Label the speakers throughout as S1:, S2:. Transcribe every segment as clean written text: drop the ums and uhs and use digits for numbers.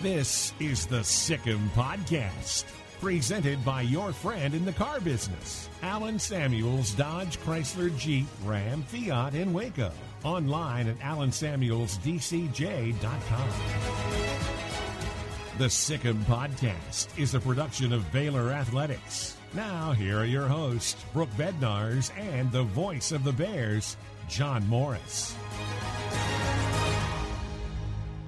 S1: This is the Sick'em Podcast, presented by your friend in the car business, Alan Samuels Dodge Chrysler Jeep Ram Fiat in Waco. Online at alansamuelsdcj.com. The Sick'em Podcast is a production of Baylor Athletics. Now, here are your hosts, Brooke Bednarz and the voice of the Bears, John Morris.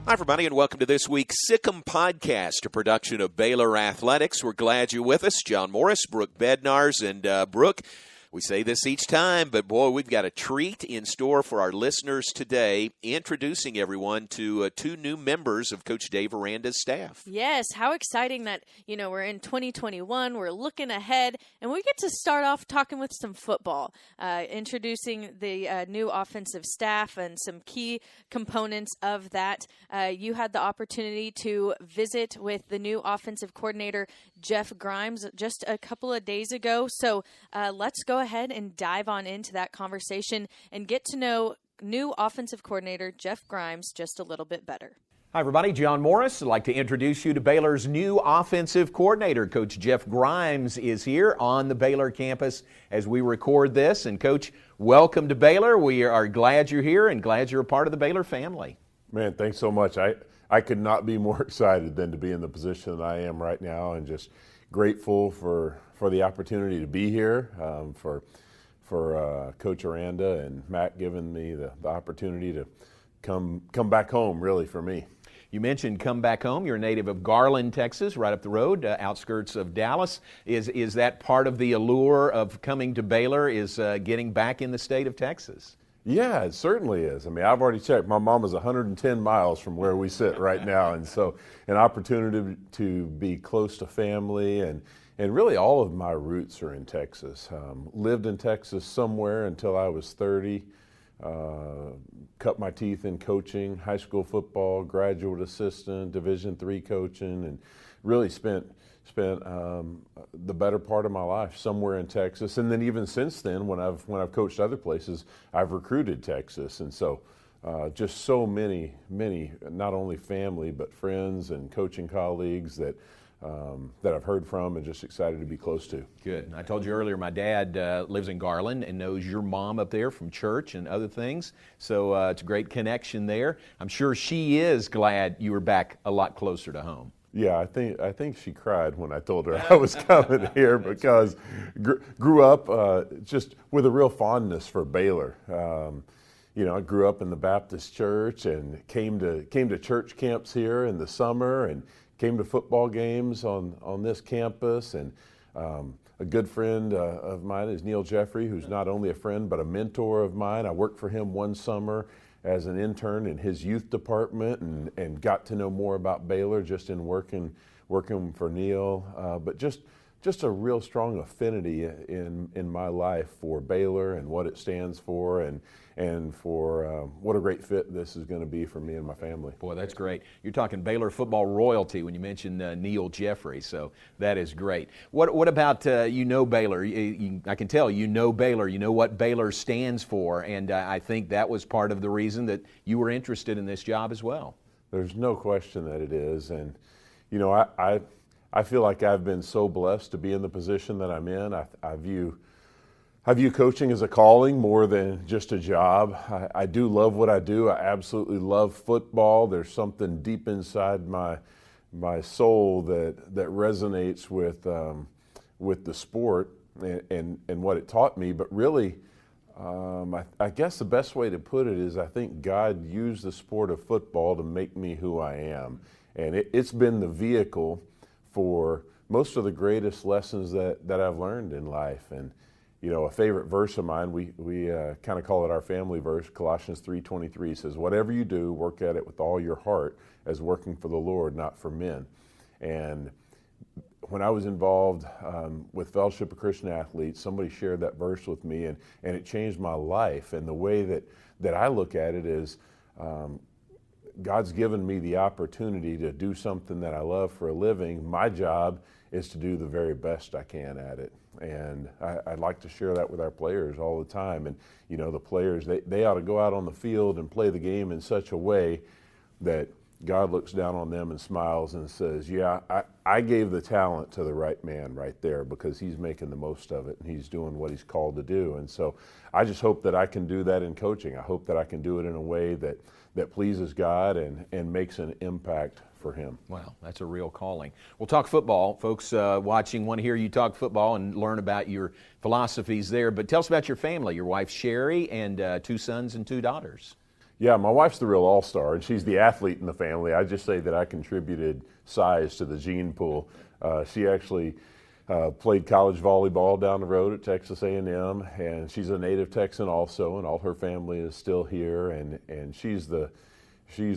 S2: Hi, everybody, and welcome to this week's Sick'em Podcast, a production of Baylor Athletics. We're glad you're with us. John Morris, Brooke Bednarz, and Brooke, we say this each time, but boy, we've got a treat in store for our listeners today, introducing everyone to two new members of Coach Dave Aranda's staff.
S3: Yes, how exciting that, we're in 2021, we're looking ahead, and we get to start off talking with some football, introducing the new offensive staff and some key components of that. You had the opportunity to visit with the new offensive coordinator, Jeff Grimes, just a couple of days ago, so let's go ahead and dive on into that conversation and get to know new offensive coordinator Jeff Grimes just a little bit better.
S4: Hi, everybody. John Morris. I'd like to introduce you to Baylor's new offensive coordinator. Coach Jeff Grimes is here on the Baylor campus as we record this. And, Coach, welcome to Baylor. We are glad you're here and glad you're a part of the Baylor family.
S5: Man, thanks so much. I could not be more excited than to be in the position that I am right now, and just grateful for the opportunity to be here, for Coach Aranda and Matt giving me the opportunity to come back home, really, for me.
S4: You mentioned come back home. You're a native of Garland, Texas, right up the road, outskirts of Dallas. Is that part of the allure of coming to Baylor, is getting back in the state of Texas?
S5: Yeah, it certainly is. I mean, I've already checked. My mom is 110 miles from where we sit right now, and so an opportunity to be close to family, and really all of my roots are in Texas. Lived in Texas somewhere until I was 30. Cut my teeth in coaching, high school football, graduate assistant, Division III coaching, and really spent the better part of my life somewhere in Texas. And then even since then, when I've coached other places, I've recruited Texas. And so just so many, not only family, but friends and coaching colleagues that I've heard from and just excited to be close to.
S4: Good. I told you earlier, my dad lives in Garland and knows your mom up there from church and other things. So it's a great connection there. I'm sure she is glad you were back a lot closer to home.
S5: Yeah, I think she cried when I told her I was coming here, because grew up just with a real fondness for Baylor. I grew up in the Baptist church and came to church camps here in the summer and came to football games on this campus. And a good friend of mine is Neil Jeffrey, who's not only a friend but a mentor of mine. I worked for him one summer as an intern in his youth department, and got to know more about Baylor just in working for Neil. But just a real strong affinity in my life for Baylor and what it stands for, and for what a great fit this is going to be for me and my family.
S4: Boy, that's great. You're talking Baylor football royalty when you mentioned Neil Jeffrey, so that is great. What about Baylor? I can tell you know Baylor. You know what Baylor stands for, and I think that was part of the reason that you were interested in this job as well.
S5: There's no question that it is, and I feel like I've been so blessed to be in the position that I'm in. I view coaching as a calling more than just a job. I do love what I do. I absolutely love football. There's something deep inside my soul that resonates with the sport and what it taught me. But really, I guess the best way to put it is I think God used the sport of football to make me who I am. And it's been the vehicle for most of the greatest lessons that I've learned in life. And a favorite verse of mine, we kind of call it our family verse, Colossians 3:23 says, "Whatever you do, work at it with all your heart as working for the Lord, not for men." And when I was involved with Fellowship of Christian Athletes, somebody shared that verse with me, and it changed my life. And the way that I look at it is God's given me the opportunity to do something that I love for a living. My job is to do the very best I can at it. And I'd like to share that with our players all the time. And, the players, they ought to go out on the field and play the game in such a way that God looks down on them and smiles and says, yeah, I gave the talent to the right man right there because he's making the most of it and he's doing what he's called to do. And so I just hope that I can do that in coaching. I hope that I can do it in a way that pleases God and makes an impact for him.
S4: Wow, that's a real calling. We'll talk football. Folks watching want to hear you talk football and learn about your philosophies there. But tell us about your family, your wife Sherry and 2 sons and 2 daughters.
S5: Yeah, my wife's the real all-star, and she's the athlete in the family. I just say that I contributed size to the gene pool. She actually played college volleyball down the road at Texas A&M, and she's a native Texan also, and all her family is still here, and she's the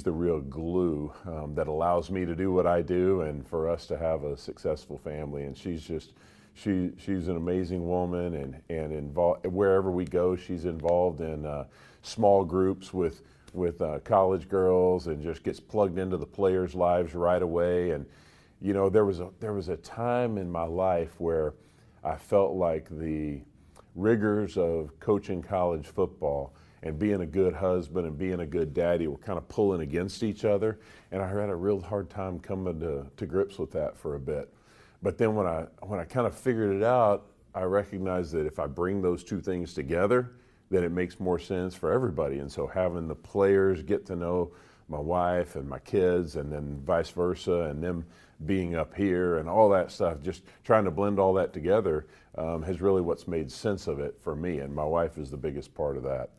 S5: real glue that allows me to do what I do and for us to have a successful family. And she's an amazing woman, and involved wherever we go. She's involved in small groups with college girls and just gets plugged into the players' lives right away. And you know, there was a time in my life where I felt like the rigors of coaching college football and being a good husband and being a good daddy were kind of pulling against each other, and I had a real hard time coming to grips with that for a bit. But then when I kind of figured it out, I recognized that if I bring those 2 things together, then it makes more sense for everybody. And so having the players get to know my wife and my kids, and then vice versa, and them being up here and all that stuff, just trying to blend all that together has really what's made sense of it for me. And my wife is the biggest part of that.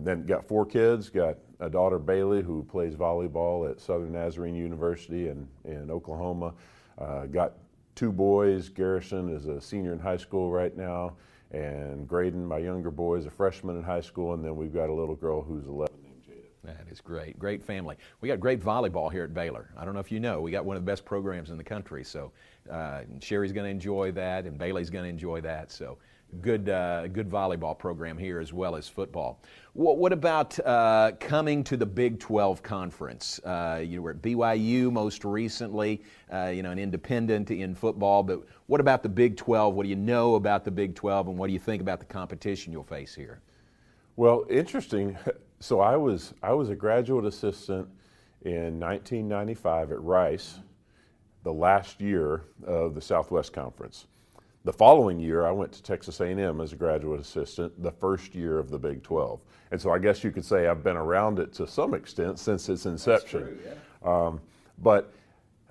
S5: Then got 4 kids, got a daughter, Baylor, who plays volleyball at Southern Nazarene University in Oklahoma. Got 2 boys. Garrison is a senior in high school right now, and Graydon, my younger boy, is a freshman in high school, and then we've got a little girl who's 11 named Jada.
S4: That is great. Great family. We got great volleyball here at Baylor. I don't know if you know, we got one of the best programs in the country, so Sherry's going to enjoy that, and Bailey's going to enjoy that, so good volleyball program here as well as football. What about coming to the Big 12 Conference? You were at BYU most recently, an independent in football, but what about the Big 12? What do you know about the Big 12, and what do you think about the competition you'll face here?
S5: Well, interesting. So I was a graduate assistant in 1995 at Rice, the last year of the Southwest Conference. The following year, I went to Texas A&M as a graduate assistant, the first year of the Big 12. And so I guess you could say I've been around it to some extent since its inception.
S4: That's true,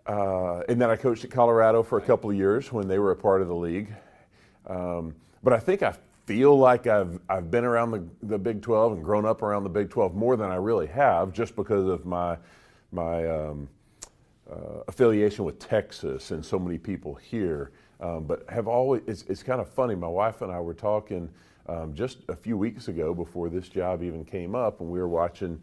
S5: yeah. And then I coached at Colorado for a couple of years when they were a part of the league. But I think I feel like I've been around the Big 12 and grown up around the Big 12 more than I really have, just because of my affiliation with Texas and so many people here. But have always, it's kind of funny, my wife and I were talking just a few weeks ago before this job even came up, and we were watching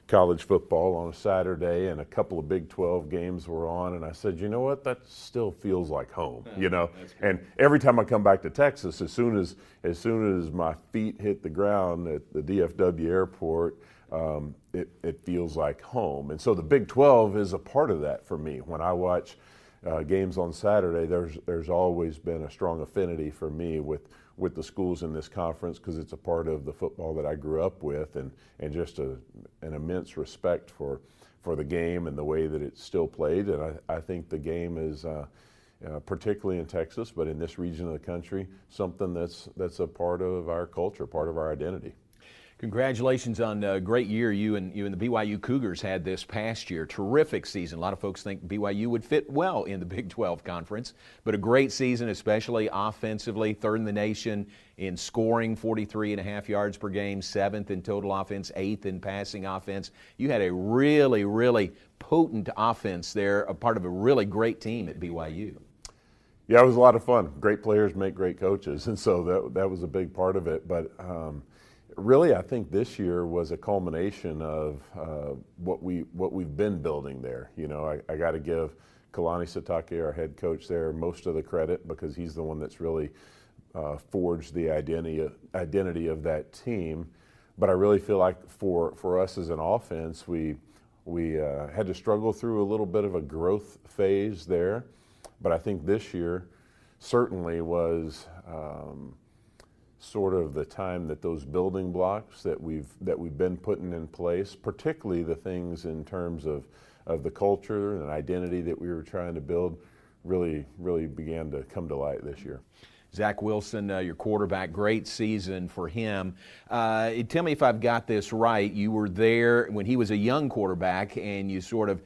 S5: college football on a Saturday, and a couple of Big 12 games were on, and I said, you know what, that still feels like home, you know? And every time I come back to Texas, as soon as my feet hit the ground at the DFW airport, it feels like home. And so the Big 12 is a part of that for me. When I watch games on Saturday, there's always been a strong affinity for me with the schools in this conference, because it's a part of the football that I grew up with, and just an immense respect for the game and the way that it's still played. And I think the game is, particularly in Texas, but in this region of the country, something that's a part of our culture, part of our identity.
S4: Congratulations on a great year you and the BYU Cougars had this past year. Terrific season. A lot of folks think BYU would fit well in the Big 12 Conference, but a great season, especially offensively, 3rd in the nation in scoring, 43.5 yards per game, 7th in total offense, 8th in passing offense. You had a really, really potent offense there, a part of a really great team at BYU.
S5: Yeah, it was a lot of fun. Great players make great coaches, and so that was a big part of it. But really, I think this year was a culmination of what we've been building there. You know, I got to give Chansi Stuckey, our head coach there, most of the credit, because he's the one that's really forged the identity of that team. But I really feel like for us as an offense, we had to struggle through a little bit of a growth phase there. But I think this year certainly was sort of the time that those building blocks that we've been putting in place, particularly the things in terms of the culture and identity that we were trying to build, really began to come to light this year.
S4: Zach Wilson, your quarterback, great season for him. Tell me if I've got this right. You were there when he was a young quarterback, and you sort of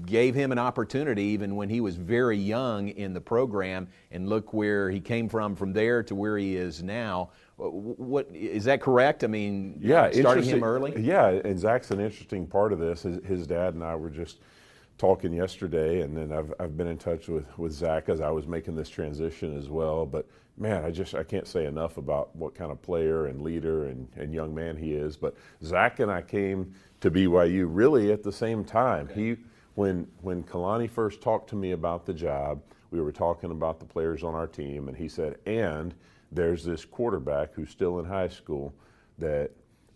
S4: gave him an opportunity even when he was very young in the program. And look where he came from there to where he is now. What is that correct? I mean,
S5: yeah,
S4: starting him early.
S5: Yeah, and Zach's an interesting part of this. His dad and I were just talking yesterday, and then I've been in touch with Zach as I was making this transition as well. But man, I can't say enough about what kind of player and leader and young man he is. But Zach and I came to BYU really at the same time. Okay. When Kalani first talked to me about the job, we were talking about the players on our team, and he said, and there's this quarterback who's still in high school that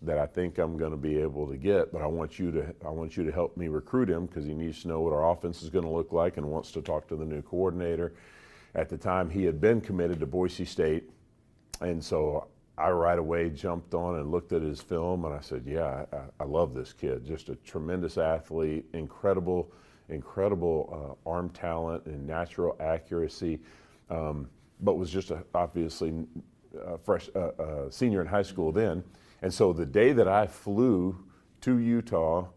S5: I think I'm going to be able to get, but I want you to help me recruit him because he needs to know what our offense is going to look like and wants to talk to the new coordinator. At the time, he had been committed to Boise State, and so I right away jumped on and looked at his film, and I said, yeah, I love this kid. Just a tremendous athlete, incredible arm talent and natural accuracy, but was just obviously fresh senior in high school then. And so the day that I flew to Utah,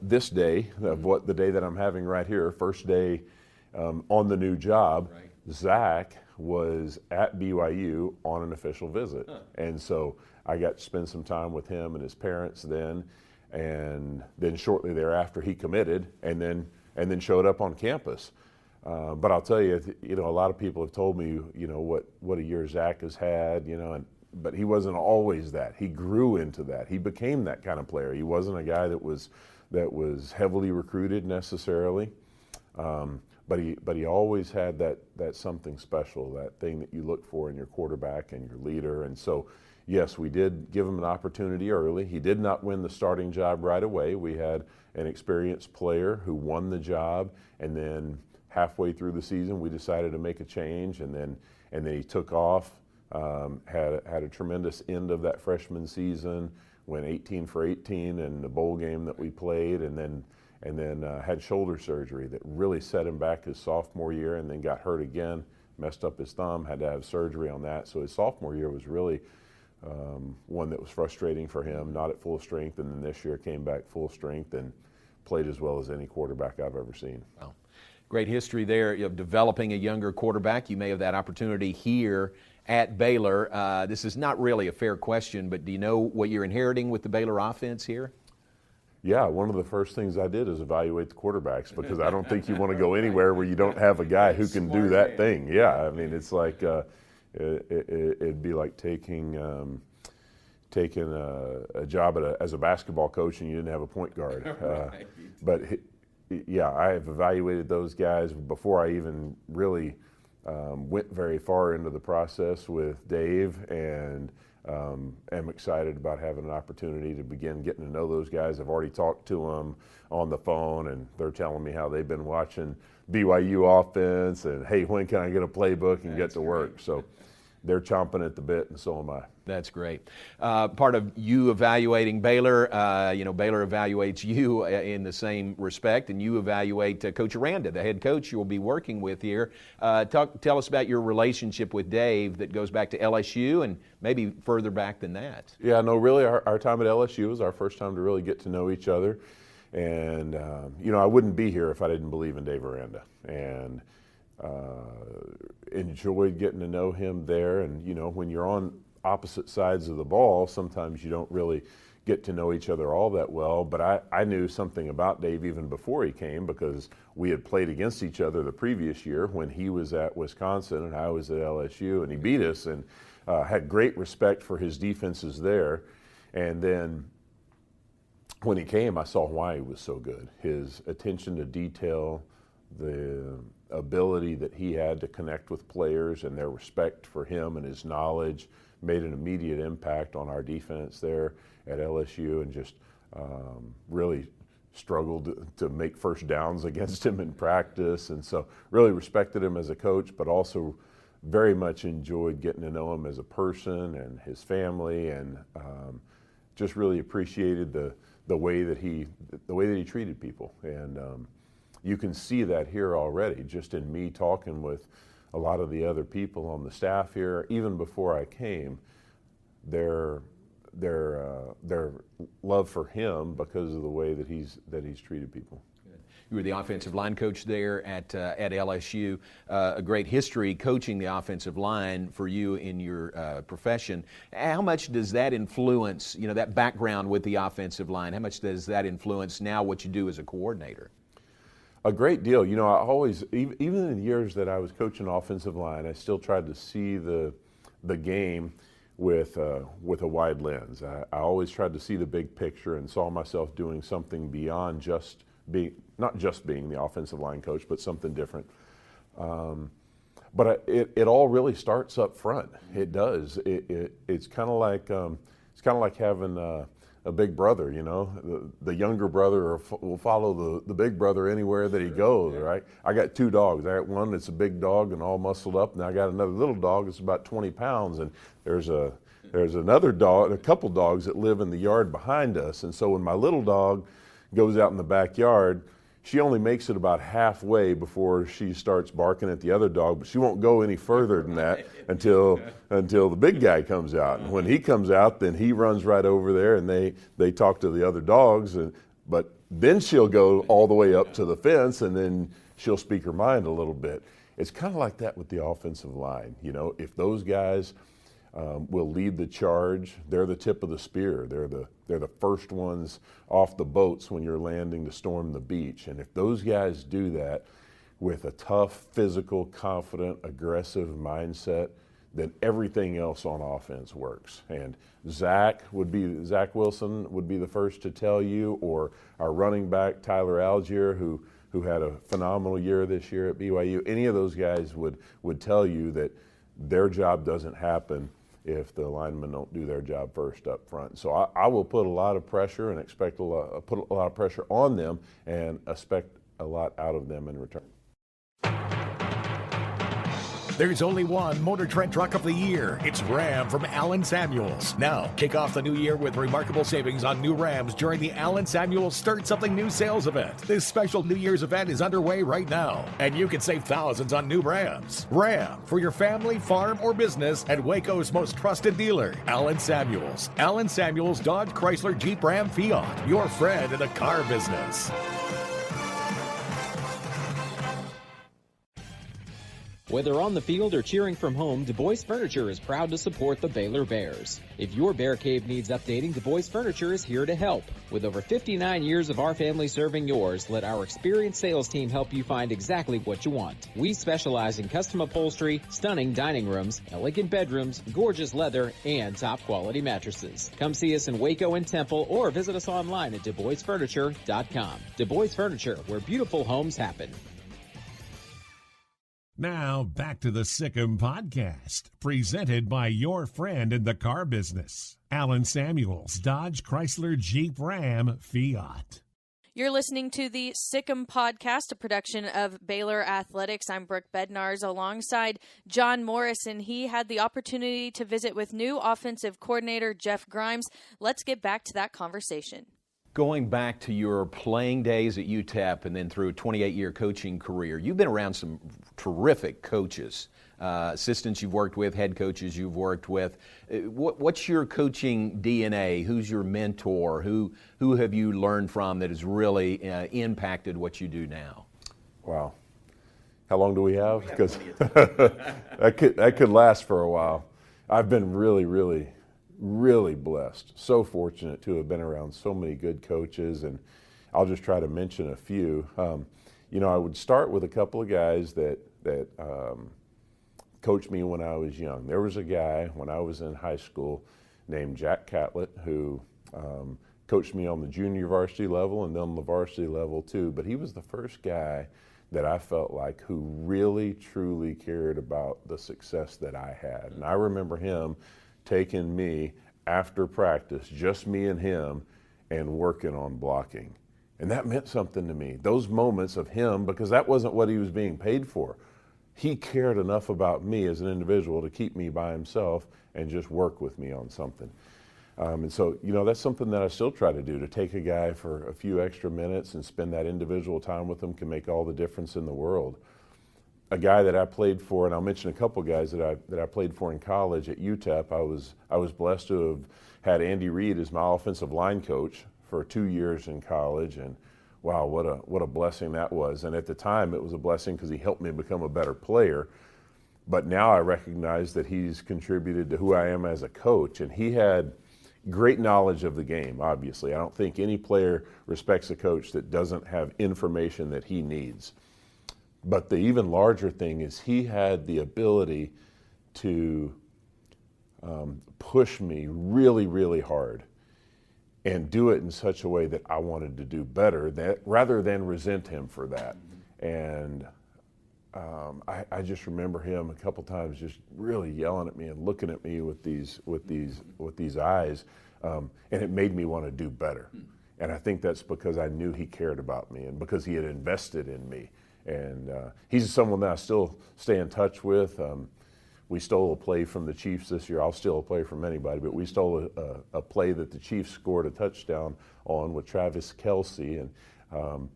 S5: this day of the day that I'm having right here, first day on the new job, right. Zach was at BYU on an official visit. Huh. And so I got to spend some time with him and his parents then, and then shortly thereafter he committed and then showed up on campus. But I'll tell you, a lot of people have told me, what a year Zach has had, but he wasn't always that. He grew into that. He became that kind of player. He wasn't a guy that was heavily recruited necessarily, but he always had that something special, that thing that you look for in your quarterback and your leader. And so, yes, we did give him an opportunity early. He did not win the starting job right away. We had an experienced player who won the job, and then halfway through the season we decided to make a change, and then he took off. Had a tremendous end of that freshman season, went 18 for 18 in the bowl game that we played, and then had shoulder surgery that really set him back his sophomore year, and then got hurt again, messed up his thumb, had to have surgery on that. So his sophomore year was really one that was frustrating for him, not at full strength, and then this year came back full strength and played as well as any quarterback I've ever seen.
S4: Wow. Great history there of developing a younger quarterback. You may have that opportunity here at Baylor. This is not really a fair question, but do you know what you're inheriting with the Baylor offense here?
S5: Yeah, one of the first things I did is evaluate the quarterbacks, because I don't think you want to go anywhere where you don't have a guy who can do that thing. Yeah, I mean, it's like it'd be like taking a job as a basketball coach and you didn't have a point guard.
S4: Right.
S5: But yeah, I have evaluated those guys before I even really went very far into the process with Dave, and am excited about having an opportunity to begin getting to know those guys. I've already talked to them on the phone, and they're telling me how they've been watching BYU offense, and hey, when can I get a playbook and get to work? So they're chomping at the bit, and so am I.
S4: That's great. Part of you evaluating Baylor, Baylor evaluates you in the same respect, and you evaluate Coach Aranda, the head coach you'll be working with here. Tell us about your relationship with Dave that goes back to LSU and maybe further back than that.
S5: Yeah, no, really our time at LSU was our first time to really get to know each other. And, I wouldn't be here if I didn't believe in Dave Aranda. And enjoyed getting to know him there. And, when you're on opposite sides of the ball, sometimes you don't really get to know each other all that well. But I knew something about Dave even before he came, because we had played against each other the previous year when he was at Wisconsin and I was at LSU, and he beat us, and had great respect for his defenses there. And then when he came, I saw why he was so good. His attention to detail, the ability that he had to connect with players, and their respect for him and his knowledge made an immediate impact on our defense there at LSU, and just really struggled to make first downs against him in practice. And so really respected him as a coach, but also very much enjoyed getting to know him as a person and his family, and just really appreciated the way that he treated people. And you can see that here already, just in me talking with a lot of the other people on the staff here. Even before I came, their love for him because of the way that he's treated people.
S4: You were the offensive line coach there at LSU. A great history coaching the offensive line for you in your profession. How much does that influence, that background with the offensive line, how much does that influence now what you do as a coordinator?
S5: A great deal. I always, even in the years that I was coaching offensive line, I still tried to see the game with a wide lens. I always tried to see the big picture and saw myself doing something beyond not just being the offensive line coach, but something different. But it all really starts up front. It does. It's kind of like having a big brother. The younger brother will follow the big brother anywhere that he goes. Right? I got 2 dogs. I got one that's a big dog and all muscled up, and I got another little dog that's about 20 pounds. And there's another dog, a couple dogs that live in the yard behind us. And so when my little dog goes out in the backyard, she only makes it about halfway before she starts barking at the other dog, but she won't go any further than that until the big guy comes out. And when he comes out, then he runs right over there and they talk to the other dogs, but then she'll go all the way up to the fence and then she'll speak her mind a little bit. It's kind of like that with the offensive line. If those guys will lead the charge, they're the tip of the spear. They're the first ones off the boats when you're landing to storm the beach. And if those guys do that with a tough, physical, confident, aggressive mindset, then everything else on offense works. And Zach Wilson would be the first to tell you, or our running back Tyler Algier, who had a phenomenal year this year at BYU. Any of those guys would tell you that their job doesn't happen if the linemen don't do their job first up front. So I will put a lot of pressure and put a lot of pressure on them and expect a lot out of them in return.
S6: There's only one Motor Trend Truck of the Year. It's Ram from Allen Samuels. Now, kick off the new year with remarkable savings on new Rams during the Allen Samuels Start Something New sales event. This special New Year's event is underway right now, and you can save thousands on new Rams. Ram, for your family, farm, or business, and Waco's most trusted dealer, Allen Samuels. Allen Samuels, Dodge, Chrysler, Jeep, Ram, Fiat. Your friend in the car business.
S7: Whether on the field or cheering from home, Du Bois Furniture is proud to support the Baylor Bears. If your bear cave needs updating, Du Bois Furniture is here to help. With over 59 years of our family serving yours, let our experienced sales team help you find exactly what you want. We specialize in custom upholstery, stunning dining rooms, elegant bedrooms, gorgeous leather, and top quality mattresses. Come see us in Waco and Temple, or visit us online at DuBoisFurniture.com. Du Bois Furniture, where beautiful homes happen.
S1: Now, back to the Sikkim Podcast, presented by your friend in the car business, Allen Samuels, Dodge, Chrysler, Jeep, Ram, Fiat.
S3: You're listening to the Sikkim Podcast, a production of Baylor Athletics. I'm Brooke Bednarz alongside John Morris, and he had the opportunity to visit with new offensive coordinator Jeff Grimes. Let's get back to that conversation.
S4: Going back to your playing days at UTEP and then through a 28-year coaching career, you've been around some terrific coaches, assistants you've worked with, head coaches you've worked with. What's your coaching DNA? Who's your mentor? Who have you learned from that has really impacted what you do now?
S5: Wow. How long do we have? Because that could last for a while. I've been really blessed, so fortunate to have been around so many good coaches, and I'll just try to mention a few. I would start with a couple of guys that coached me when I was young. There was a guy when I was in high school named Jack Catlett who coached me on the junior varsity level and then on the varsity level too, but he was the first guy that I felt like who really, truly cared about the success that I had. And I remember him taking me after practice, just me and him, and working on blocking. And that meant something to me. Those moments of him, because that wasn't what he was being paid for. he cared enough about me as an individual to keep me by himself and just work with me on something. And so, that's something that I still try to do. To take a guy for a few extra minutes and spend that individual time with him can make all the difference in the world. A guy that I played for, and I'll mention a couple guys that I played for in college at UTEP. I was blessed to have had Andy Reid as my offensive line coach for 2 years in college, and wow, what a blessing that was. And at the time, it was a blessing because he helped me become a better player. But now I recognize that he's contributed to who I am as a coach, and he had great knowledge of the game, obviously. I don't think any player respects a coach that doesn't have information that he needs. But the even larger thing is he had the ability to push me really, really hard and do it in such a way that I wanted to do better, rather than resent him for that. And I just remember him a couple times just really yelling at me and looking at me with these eyes, and it made me want to do better. And I think that's because I knew he cared about me and because he had invested in me. And he's someone that I still stay in touch with. We stole a play from the Chiefs this year. I'll steal a play from anybody, but we stole a play that the Chiefs scored a touchdown on with Travis Kelce, and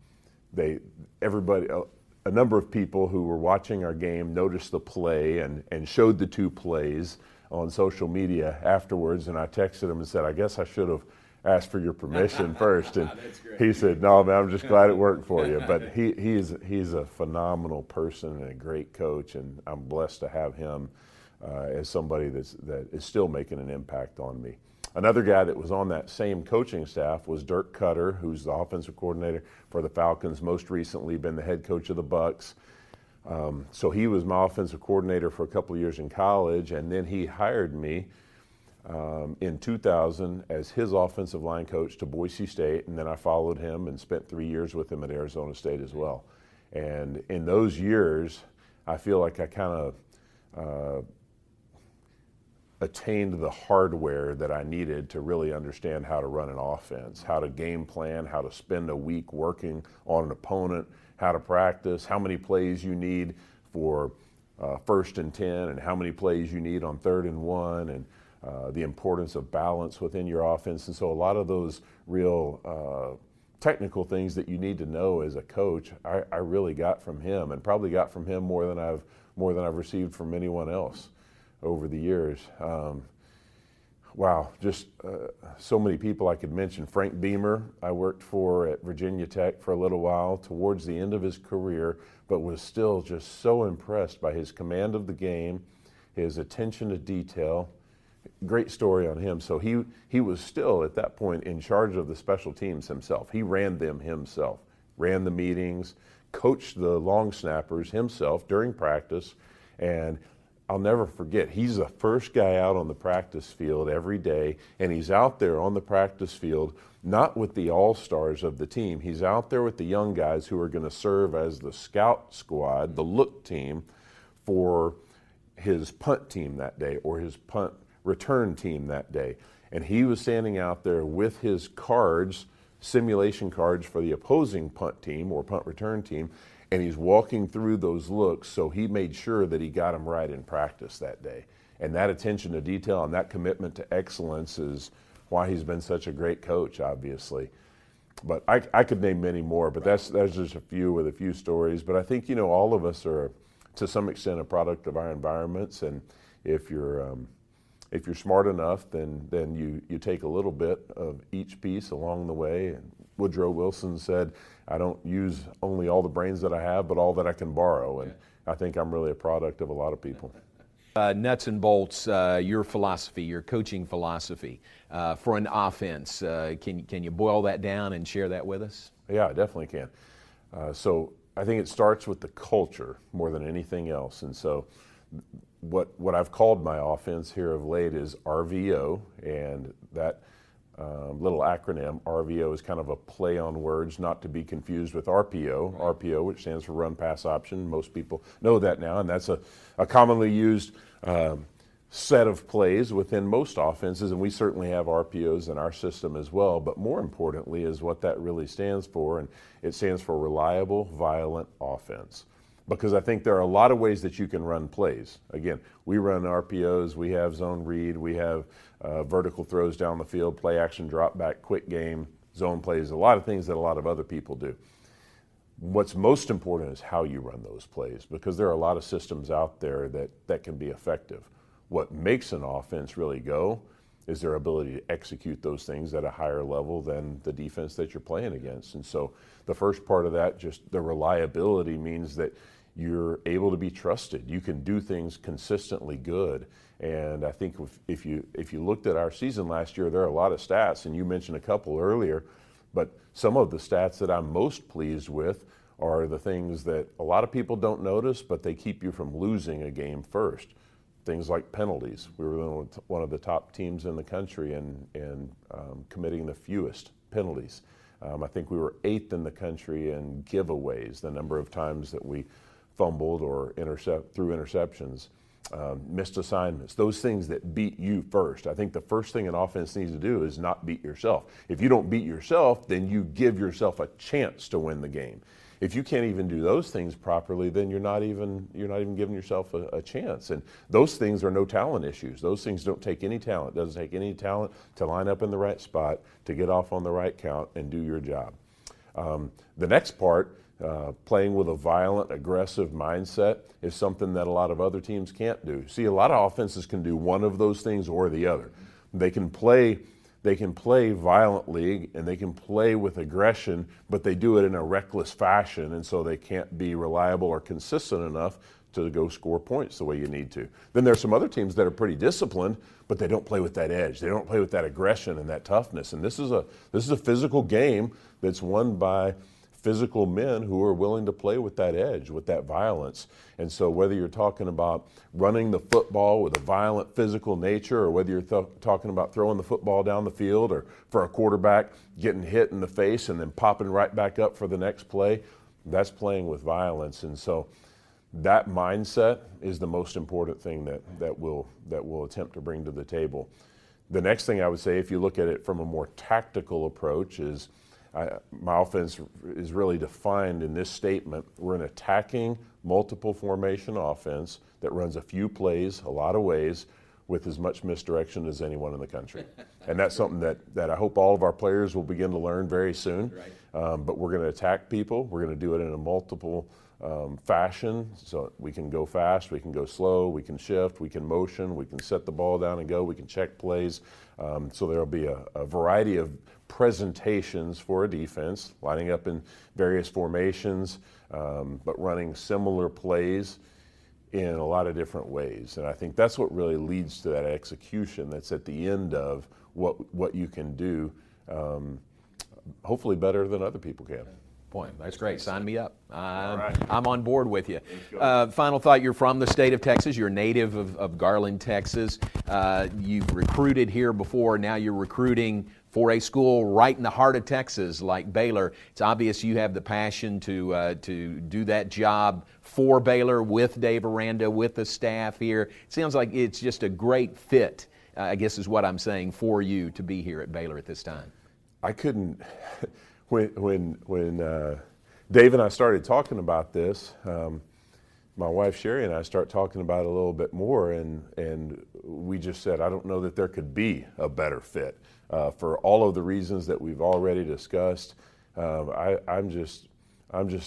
S5: a number of people who were watching our game noticed the play and showed the two plays on social media afterwards. And I texted him and said, I guess I should have asked for your permission first. And he said, no, man, I'm just glad it worked for you. But he's a phenomenal person and a great coach, and I'm blessed to have him as somebody that is still making an impact on me. Another guy that was on that same coaching staff was Dirk Cutter, who's the offensive coordinator for the Falcons, most recently been the head coach of the Bucs. So he was my offensive coordinator for a couple of years in college, and then he hired me in 2000 as his offensive line coach to Boise State, and then I followed him and spent 3 years with him at Arizona State as well. And in those years, I feel like I kind of attained the hardware that I needed to really understand how to run an offense, how to game plan, how to spend a week working on an opponent, how to practice, how many plays you need for 1st and 10, and how many plays you need on 3rd and 1, and the importance of balance within your offense. And so a lot of those real technical things that you need to know as a coach, I really got from him, and probably got from him more than I've received from anyone else over the years. Wow, just so many people I could mention. Frank Beamer, I worked for at Virginia Tech for a little while towards the end of his career, but was still just so impressed by his command of the game, his attention to detail. Great story on him. So he was still at that point in charge of the special teams himself. He ran them himself, ran the meetings, coached the long snappers himself during practice. And I'll never forget, he's the first guy out on the practice field every day, and he's out there on the practice field not with the all-stars of the team. He's out there with the young guys who are going to serve as the scout squad, the look team, for his punt team that day or his punt return team that day. And he was standing out there with his cards, simulation cards for the opposing punt team or punt return team, and he's walking through those looks, so he made sure that he got them right in practice that day. And that attention to detail and that commitment to excellence is why he's been such a great coach, obviously. But I could name many more, but that's just a few with a few stories. But I think, all of us are, to some extent, a product of our environments, and if you're smart enough, then you take a little bit of each piece along the way. And Woodrow Wilson said, I don't use only all the brains that I have, but all that I can borrow. And I think I'm really a product of a lot of people.
S4: Nuts and bolts, your philosophy, your coaching philosophy for an offense. Can you boil that down and share that with us?
S5: Yeah, I definitely can. So I think it starts with the culture more than anything else. And so what I've called my offense here of late is RVO, and that little acronym, RVO, is kind of a play on words, not to be confused with RPO. RPO, which stands for run pass option. Most people know that now, and that's a commonly used set of plays within most offenses, and we certainly have RPOs in our system as well. But more importantly is what that really stands for, and it stands for reliable, violent offense. because I think there are a lot of ways that you can run plays. Again, we run RPOs, we have zone read, we have vertical throws down the field, play action, drop back, quick game, zone plays, a lot of things that a lot of other people do. What's most important is how you run those plays, because there are a lot of systems out there that can be effective. What makes an offense really go is their ability to execute those things at a higher level than the defense that you're playing against. And so the first part of that, just the reliability, means that you're able to be trusted. You can do things consistently good. And I think if you looked at our season last year, there are a lot of stats, and you mentioned a couple earlier, but some of the stats that I'm most pleased with are the things that a lot of people don't notice, but they keep you from losing a game first. Things like penalties. We were one of the top teams in the country in committing the fewest penalties. I think we were 8th in the country in giveaways, the number of times that we fumbled or threw interceptions, missed assignments, those things that beat you first. I think the first thing an offense needs to do is not beat yourself. If you don't beat yourself, then you give yourself a chance to win the game. If you can't even do those things properly, then you're not even giving yourself a chance. And those things are no talent issues. Those things don't take any talent. It doesn't take any talent to line up in the right spot, to get off on the right count and do your job. The next part, playing with a violent, aggressive mindset, is something that a lot of other teams can't do. See, a lot of offenses can do one of those things or the other. They can play violently and they can play with aggression, but they do it in a reckless fashion, and so they can't be reliable or consistent enough to go score points the way you need to. Then there's some other teams that are pretty disciplined, but they don't play with that edge. They don't play with that aggression and that toughness. And this is a physical game that's won by physical men who are willing to play with that edge, with that violence. And so whether you're talking about running the football with a violent physical nature, or whether you're talking about throwing the football down the field, or for a quarterback getting hit in the face and then popping right back up for the next play, that's playing with violence. And so that mindset is the most important thing that we'll attempt to bring to the table. The next thing I would say, if you look at it from a more tactical approach, is my offense is really defined in this statement. We're an attacking, multiple formation offense that runs a few plays, a lot of ways, with as much misdirection as anyone in the country. And that's something that I hope all of our players will begin to learn very soon. Right. But we're going to attack people. We're going to do it in a multiple fashion. So we can go fast, we can go slow, we can shift, we can motion, we can set the ball down and go, we can check plays. So there'll be a variety of presentations for a defense, lining up in various formations, but running similar plays in a lot of different ways. And I think that's what really leads to that execution that's at the end of what you can do, hopefully better than other people can.
S4: Boy, that's great. Sign me up.
S5: Right.
S4: I'm on board with you. Final thought, you're from the state of Texas. You're a native of Garland, Texas. You've recruited here before. Now you're recruiting for a school right in the heart of Texas like Baylor. It's obvious you have the passion to do that job for Baylor with Dave Aranda, with the staff here. It sounds like it's just a great fit, I guess is what I'm saying, for you to be here at Baylor at this time.
S5: I couldn't... When Dave and I started talking about this, my wife Sherry and I start talking about it a little bit more, and we just said, I don't know that there could be a better fit for all of the reasons that we've already discussed. I'm just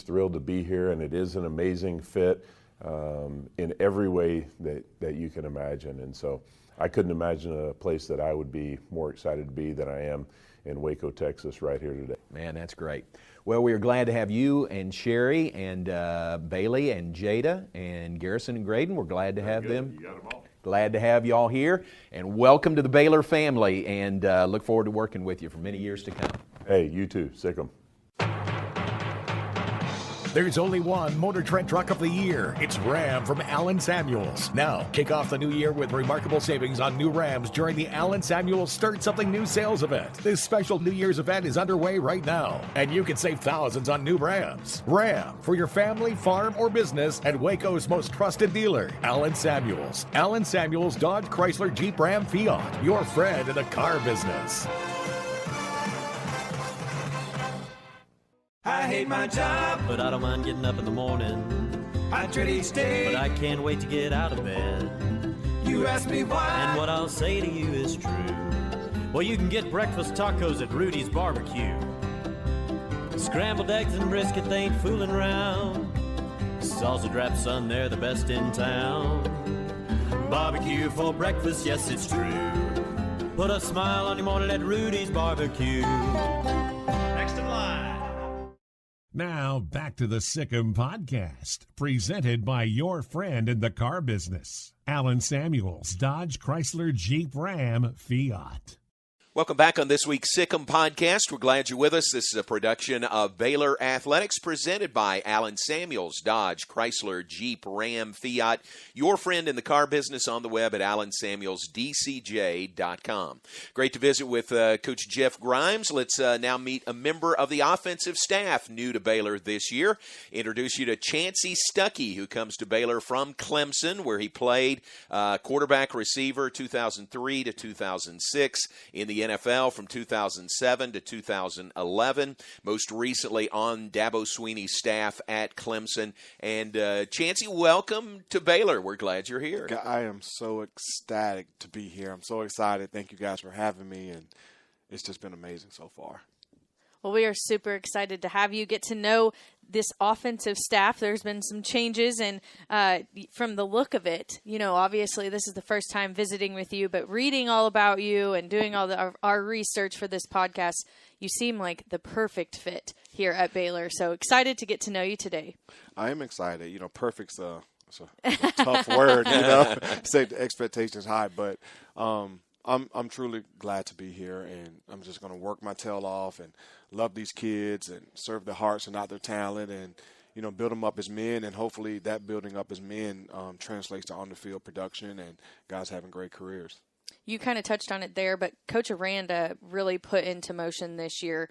S5: thrilled to be here, and it is an amazing fit in every way that you can imagine. And so I couldn't imagine a place that I would be more excited to be than I am in Waco, Texas, right here today.
S4: Man, that's great. Well, we are glad to have you and Sherry and Bailey and Jada and Garrison and Graydon. We're glad to have them.
S5: You got them all.
S4: Glad to have you all here, and welcome to the Baylor family, and look forward to working with you for many years to come.
S5: Hey, you too. Sick 'em.
S6: There's only one Motor Trend Truck of the Year. It's Ram from Allen Samuels. Now, kick off the new year with remarkable savings on new Rams during the Allen Samuels Start Something New sales event. This special New Year's event is underway right now, and you can save thousands on new Rams. Ram, for your family, farm, or business, and Waco's most trusted dealer, Allen Samuels. Allen Samuels Dodge, Chrysler, Jeep, Ram, Fiat. Your friend in the car business.
S8: I hate my job, but I don't mind getting up in the morning. I dread each day,
S9: but I can't wait to get out of bed.
S8: You ask me why,
S9: and what I'll say to you is true. Well, you can get breakfast tacos at Rudy's Barbecue. Scrambled eggs and brisket, they ain't fooling around. Salsa drap, son, they're the best in town. Barbecue for breakfast, yes, it's true. Put a smile on your morning at Rudy's Barbecue. Next in line.
S1: Now, back to the Sikkim Podcast, presented by your friend in the car business, Alan Samuels, Dodge, Chrysler, Jeep, Ram, Fiat.
S2: Welcome back on this week's Sikkim Podcast. We're glad you're with us. This is a production of Baylor Athletics, presented by Alan Samuels, Dodge, Chrysler, Jeep, Ram, Fiat. Your friend in the car business on the web at alansamuelsdcj.com. Great to visit with Coach Jeff Grimes. Let's now meet a member of the offensive staff new to Baylor this year. Introduce you to Chansi Stuckey, who comes to Baylor from Clemson, where he played quarterback receiver 2003 to 2006 in the NFL from 2007 to 2011, most recently on Dabo Swinney's staff at Clemson. And Chansi, welcome to Baylor. We're glad you're here.
S10: I am so ecstatic to be here. I'm so excited. Thank you guys for having me, and it's just been amazing so far.
S3: Well, we are super excited to have you get to know this offensive staff. There's been some changes, and from the look of it, obviously this is the first time visiting with you, but reading all about you and doing all our research for this podcast, you seem like the perfect fit here at Baylor. So excited to get to know you today.
S10: I am excited. Perfect's it's a tough word, say the expectations high, but I'm truly glad to be here, and I'm just going to work my tail off and love these kids and serve their hearts and not their talent, and build them up as men, and hopefully that building up as men translates to on-the-field production and guys having great careers.
S3: You kind of touched on it there, but Coach Aranda really put into motion this year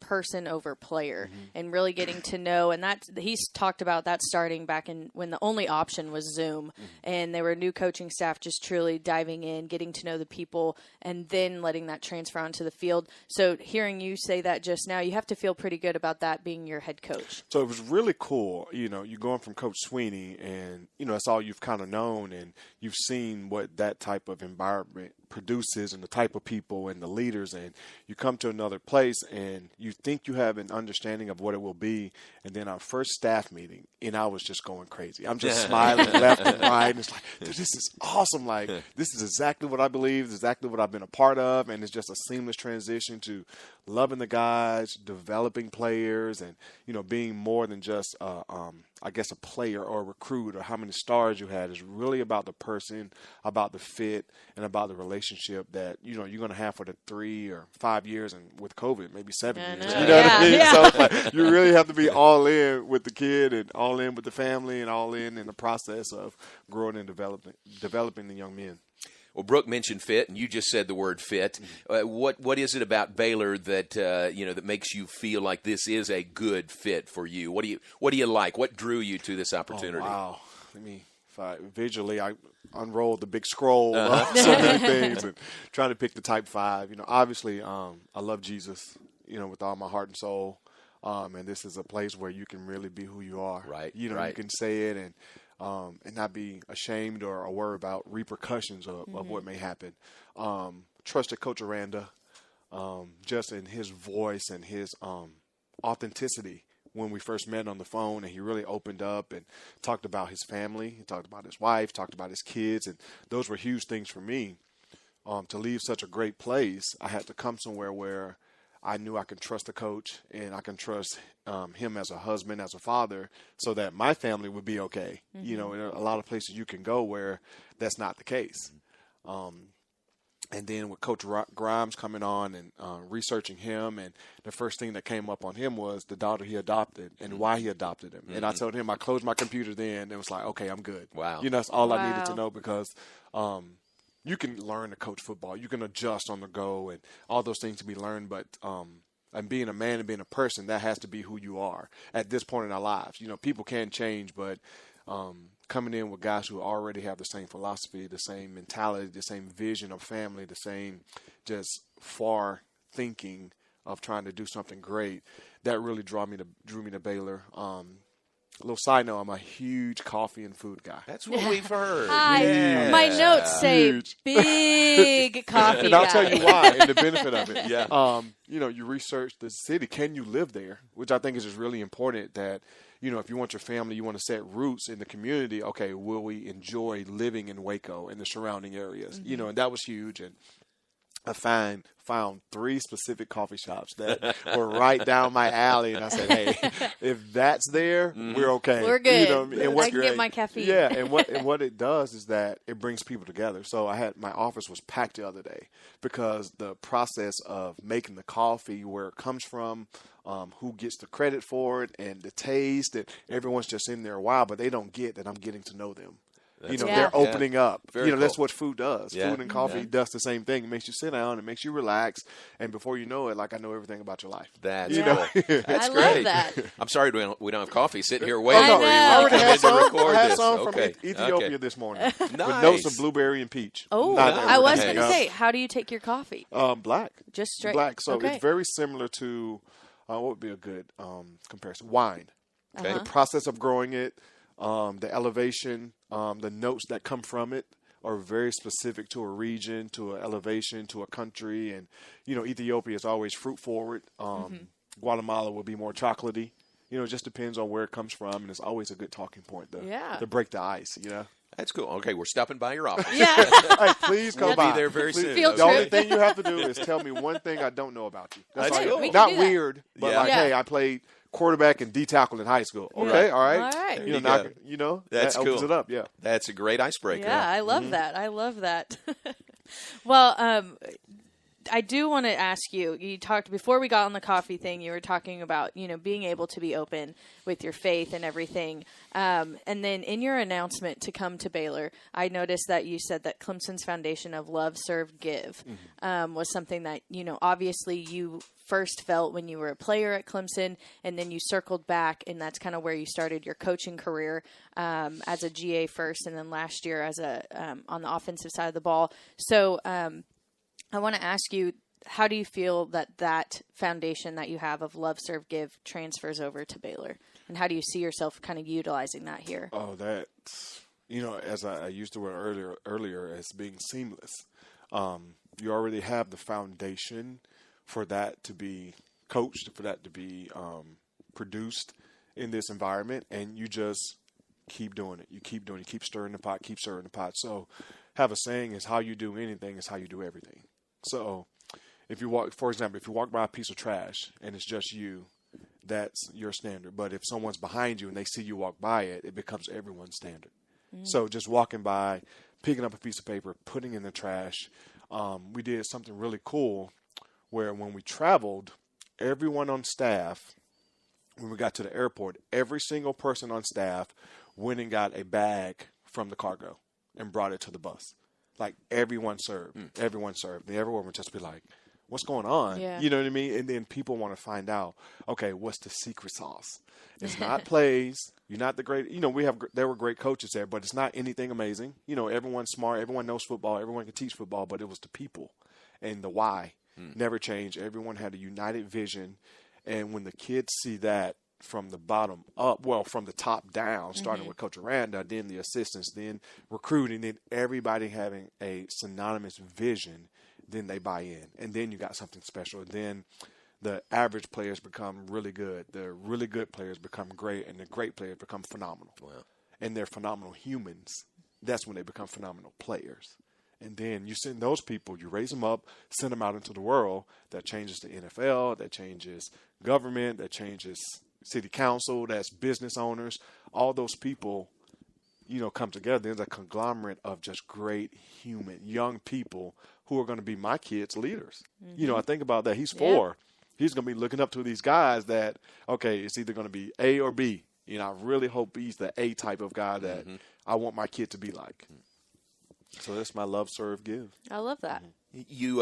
S3: person over player, and really getting to know. And he's talked about that starting back when the only option was Zoom, and there were new coaching staff just truly diving in, getting to know the people, and then letting that transfer onto the field. So hearing you say that just now, you have to feel pretty good about that being your head coach.
S10: So it was really cool. You're going from Coach Swinney, and that's all you've kind of known, and you've seen what that type of environment produces and the type of people and the leaders, and you come to another place and you think you have an understanding of what it will be, and then our first staff meeting, and I was just going crazy. I'm just smiling left and right, and it's like, dude, this is awesome. Like, this is exactly what I believe, exactly what I've been a part of, and it's just a seamless transition to loving the guys, developing players, and being more than just I guess a player or a recruit or how many stars you had. Is really about the person, about the fit, and about the relationship that you're going to have for the 3 or 5 years, and with COVID, maybe 7 years. You know what I mean?
S3: Yeah.
S10: So it's like, you really have to be all in with the kid, and all in with the family, and all in the process of growing and developing the young men.
S2: Well, Brooke mentioned fit, and you just said the word fit. What is it about Baylor that that makes you feel like this is a good fit for you? What do you like? What drew you to this opportunity?
S10: Oh, wow. Visually, I unrolled the big scroll of so many things, and trying to pick the type 5. Obviously, I love Jesus, with all my heart and soul. And this is a place where you can really be who you are.
S2: Right.
S10: You can say it and not be ashamed or worry about repercussions of what may happen. Trusted Coach Aranda, just in his voice and his authenticity when we first met on the phone, and he really opened up and talked about his family. He talked about his wife, talked about his kids, and those were huge things for me. To leave such a great place, I had to come somewhere where I knew I could trust the coach, and I can trust him as a husband, as a father, so that my family would be okay. In a lot of places you can go where that's not the case. And then with Coach Grimes coming on and researching him, and the first thing that came up on him was the daughter he adopted and why he adopted him. And I told him, I closed my computer then, and it was like, okay, I'm good.
S2: Wow.
S10: That's all I needed to know, because you can learn to coach football. You can adjust on the go, and all those things to be learned. But and being a man and being a person, that has to be who you are at this point in our lives. People can change, but coming in with guys who already have the same philosophy, the same mentality, the same vision of family, the same just far thinking of trying to do something great, that really drew me to Baylor. little side note, I'm a huge coffee and food guy.
S2: That's what we've heard.
S3: My notes say
S10: Huge.
S3: big coffee
S10: And I'll
S3: guy.
S10: tell you why and the benefit of it.
S2: Yeah.
S10: You research the city. Can you live there? Which I think is just really important that, if you want your family, you want to set roots in the community, okay, will we enjoy living in Waco and the surrounding areas?
S3: Mm-hmm.
S10: And that was huge. And I found 3 specific coffee shops that were right down my alley, and I said, "Hey, if that's there, we're okay.
S3: We're good.
S10: And
S3: I can get my caffeine."
S10: Yeah, and what it does is that it brings people together. So my office was packed the other day because the process of making the coffee, where it comes from, who gets the credit for it, and the taste, and everyone's just in there a while, but they don't get that I'm getting to know them. They're opening up.
S2: Very
S10: That's
S2: cool.
S10: what food does.
S2: Yeah.
S10: Food and coffee does the same thing. It makes you sit down. It makes you relax. And before you know it, like I know everything about your life.
S2: That's
S3: Yeah.
S2: cool. That's
S3: I
S2: great.
S3: love that.
S2: I'm sorry we don't have coffee sitting here waiting
S3: I
S2: for you.
S3: know.
S2: when
S3: I
S2: we
S3: already
S2: come
S10: had
S2: in to
S10: some.
S2: record
S10: I had
S2: this.
S10: some
S2: Okay.
S10: from Ethiopia
S2: Okay.
S10: this morning.
S2: Nice.
S10: With notes of blueberry and peach.
S3: Oh,
S10: Not
S3: I was
S10: everything
S3: going to
S10: else.
S3: say, how do you take your coffee?
S10: Black.
S3: Just straight?
S10: Black. So
S3: Okay.
S10: it's very similar to, what would be a good comparison? Wine.
S2: Okay.
S10: The process of growing it, the elevation, the notes that come from it are very specific to a region, to an elevation, to a country. And, Ethiopia is always fruit forward. Guatemala will be more chocolatey. It just depends on where it comes from. And it's always a good talking point to break the ice,
S2: That's cool. Okay, we're stopping by your office.
S3: Yeah.
S10: Hey, please come
S2: We'll
S10: by.
S2: be there very
S10: Please.
S2: soon.
S3: Field
S10: The only
S3: trip.
S10: thing you have to do is tell me one thing I don't know about you.
S2: That's
S10: all.
S2: cool.
S3: We can
S10: Not
S3: do that.
S10: weird, but
S2: Yeah.
S3: Yeah.
S10: hey, I played quarterback and D tackle in high school. Okay, all right.
S3: All right.
S2: There you go. That's
S10: that opens
S2: cool.
S10: it up. Yeah.
S2: That's a great icebreaker.
S3: Yeah, I love that. I love that. Well, I do want to ask you, you talked before we got on the coffee thing, you were talking about, being able to be open with your faith and everything. And then in your announcement to come to Baylor, I noticed that you said that Clemson's foundation of love, serve, give was something that, obviously you first felt when you were a player at Clemson, and then you circled back, and that's kind of where you started your coaching career as a GA first, and then last year as on the offensive side of the ball. So I want to ask you, how do you feel that foundation that you have of love, serve, give transfers over to Baylor? And how do you see yourself kind of utilizing that here?
S10: Oh, that's, as I used the word earlier as being seamless. You already have the foundation for that to be coached, for that to be produced in this environment, and you just keep doing it. You keep doing it. You keep stirring the pot, keep stirring the pot. So have a saying is how you do anything is how you do everything. So if you walk by a piece of trash and it's just you, that's your standard. But if someone's behind you and they see you walk by it, it becomes everyone's standard. So just walking by, picking up a piece of paper, putting in the trash. We did something really cool where when we traveled, everyone on staff, when we got to the airport, every single person on staff went and got a bag from the cargo and brought it to the bus. Like everyone served. Everyone served. And everyone would just be like, what's going on?
S3: Yeah.
S10: You know what I mean? And then people want to find out, okay, what's the secret sauce? It's not plays. You're not the great, there were great coaches there, but it's not anything amazing. Everyone's smart. Everyone knows football. Everyone can teach football, but it was the people and the why never changed. Everyone had a united vision. And when the kids see that from the bottom up, from the top down, starting with Coach Aranda, then the assistants, then recruiting, then everybody having a synonymous vision, then they buy in. And then you got something special. Then the average players become really good. The really good players become great, and the great players become phenomenal. Wow. And they're phenomenal humans. That's when they become phenomenal players. And then you send those people, you raise them up, send them out into the world. That changes the NFL, that changes government, that changes city council, that's business owners. All those people, come together. There's a conglomerate of just great young people who are going to be my kids' leaders. I think about that. He's 4. He's going to be looking up to these guys that, okay, it's either going to be A or B. I really hope he's the A type of guy that I want my kid to be like. So that's my love, serve, give.
S3: I love that.
S2: You,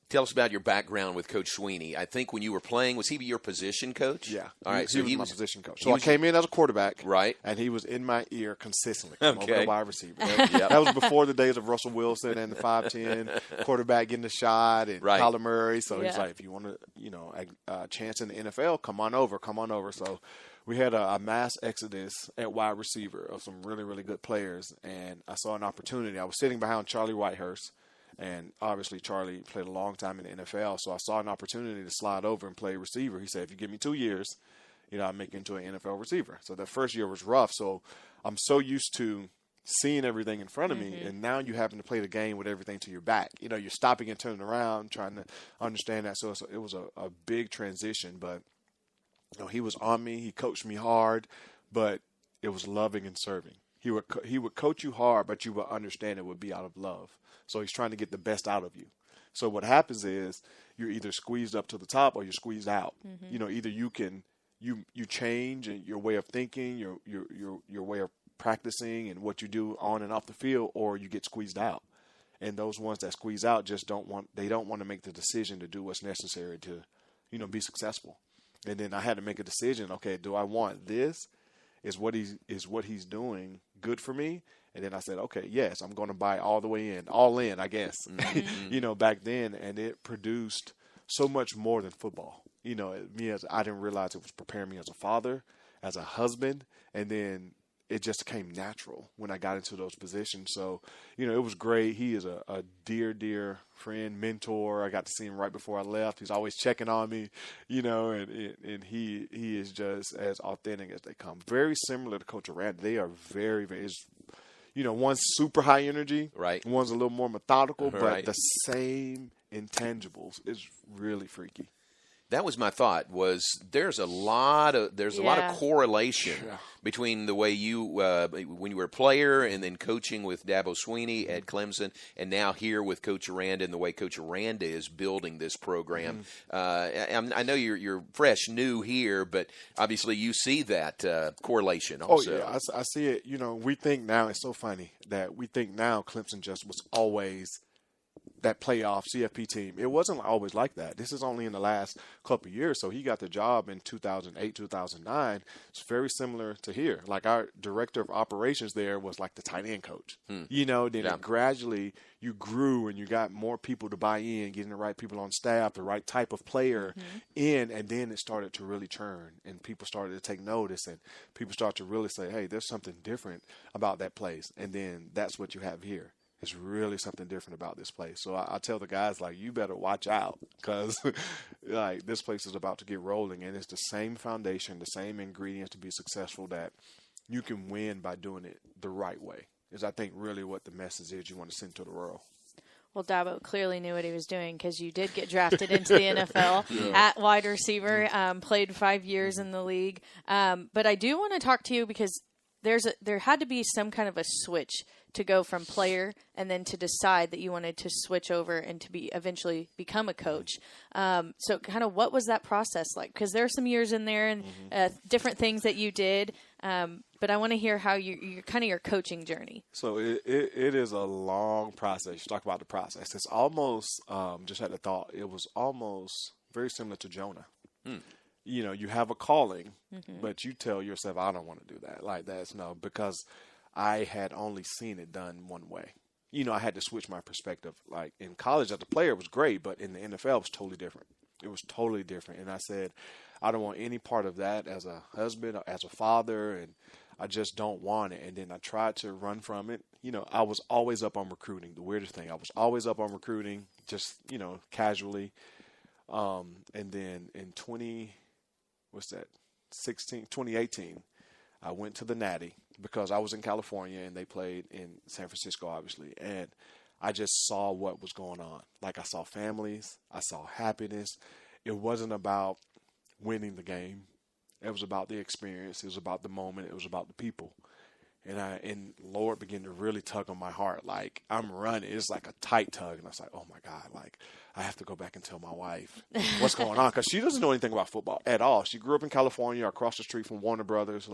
S2: Tell us about your background with Coach Sweeney. I think when you were playing, was he your position coach?
S10: Yeah.
S2: All right.
S10: So he was my position coach. So I came in as a quarterback.
S2: Right.
S10: And he was in my ear consistently.
S2: Okay.
S10: Over the wide receiver. That was before the days of Russell Wilson and the 5'10" quarterback getting the shot and Kyler Murray. So he's like, if you want a chance in the NFL, come on over. So we had a mass exodus at wide receiver of some really, really good players. And I saw an opportunity. I was sitting behind Charlie Whitehurst. And obviously, Charlie played a long time in the NFL, so I saw an opportunity to slide over and play receiver. He said, if you give me 2 years, I'll make you into an NFL receiver. So that first year was rough. So I'm so used to seeing everything in front of me, and now you having to play the game with everything to your back. You're stopping and turning around, trying to understand that. So it was a big transition, but he was on me. He coached me hard, but it was loving and serving. He would coach you hard, but you would understand it would be out of love. So he's trying to get the best out of you. So what happens is you're either squeezed up to the top or you're squeezed out. Either you can you change your way of thinking, your way of practicing and what you do on and off the field, or you get squeezed out. And those ones that squeeze out just don't want to make the decision to do what's necessary to, be successful. And then I had to make a decision. Okay, do I want this? Is what he's doing good for me? And then I said, okay, yes, I'm going to buy all in, I guess, back then. And it produced so much more than football. I didn't realize it was preparing me as a father, as a husband. And then it just came natural when I got into those positions. So, it was great. He is a dear, dear friend, mentor. I got to see him right before I left. He's always checking on me, and he is just as authentic as they come. Very similar to Coach Aranda. They are very, very, one's super high energy.
S2: Right.
S10: One's a little more methodical, but the same intangibles is really freaky.
S2: That was my thought. There's a lot of correlation between the way you when you were a player and then coaching with Dabo Sweeney at Clemson, and now here with Coach Aranda and the way Coach Aranda is building this program. I know you're fresh, new here, but obviously you see that correlation also.
S10: Oh yeah, I see it. We think now it's so funny that we think now Clemson just was always that playoff CFP team. It wasn't always like that. This is only in the last couple of years. So he got the job in 2008, 2009. It's very similar to here. Like our director of operations there was like the tight end coach. Then gradually you grew and you got more people to buy in, getting the right people on staff, the right type of player in, and then it started to really churn and people started to take notice and people start to really say, hey, there's something different about that place. And then that's what you have here. It's really something different about this place. So I tell the guys, you better watch out because, this place is about to get rolling. And it's the same foundation, the same ingredients to be successful that you can win by doing it the right way is, I think, really what the message is you want to send to the world.
S3: Well, Dabo clearly knew what he was doing because you did get drafted into the NFL at wide receiver, played 5 years in the league. But I do want to talk to you because there had to be some kind of a switch to go from player and then to decide that you wanted to switch over and to eventually become a coach. So kind of what was that process like? Because there are some years in there and different things that you did. But I want to hear how your kind of your coaching journey.
S10: So it is a long process. You talk about the process. It's almost, just had a thought, it was almost very similar to Jonah. You have a calling, but you tell yourself, I don't want to do that. Because I had only seen it done one way. I had to switch my perspective. Like in college as a player, it was great, but in the NFL, it was totally different. It was totally different. And I said, I don't want any part of that as a husband, as a father, and I just don't want it. And then I tried to run from it. I was always up on recruiting. The weirdest thing, I was always up on recruiting, just, casually. And then in 2018, I went to the Natty because I was in California and they played in San Francisco, obviously. And I just saw what was going on. Like I saw families. I saw happiness. It wasn't about winning the game. It was about the experience. It was about the moment. It was about the people. And Lord began to really tug on my heart. Like I'm running. It's like a tight tug. And I was like, oh my God, I have to go back and tell my wife what's going on. Cause she doesn't know anything about football at all. She grew up in California across the street from Warner Brothers.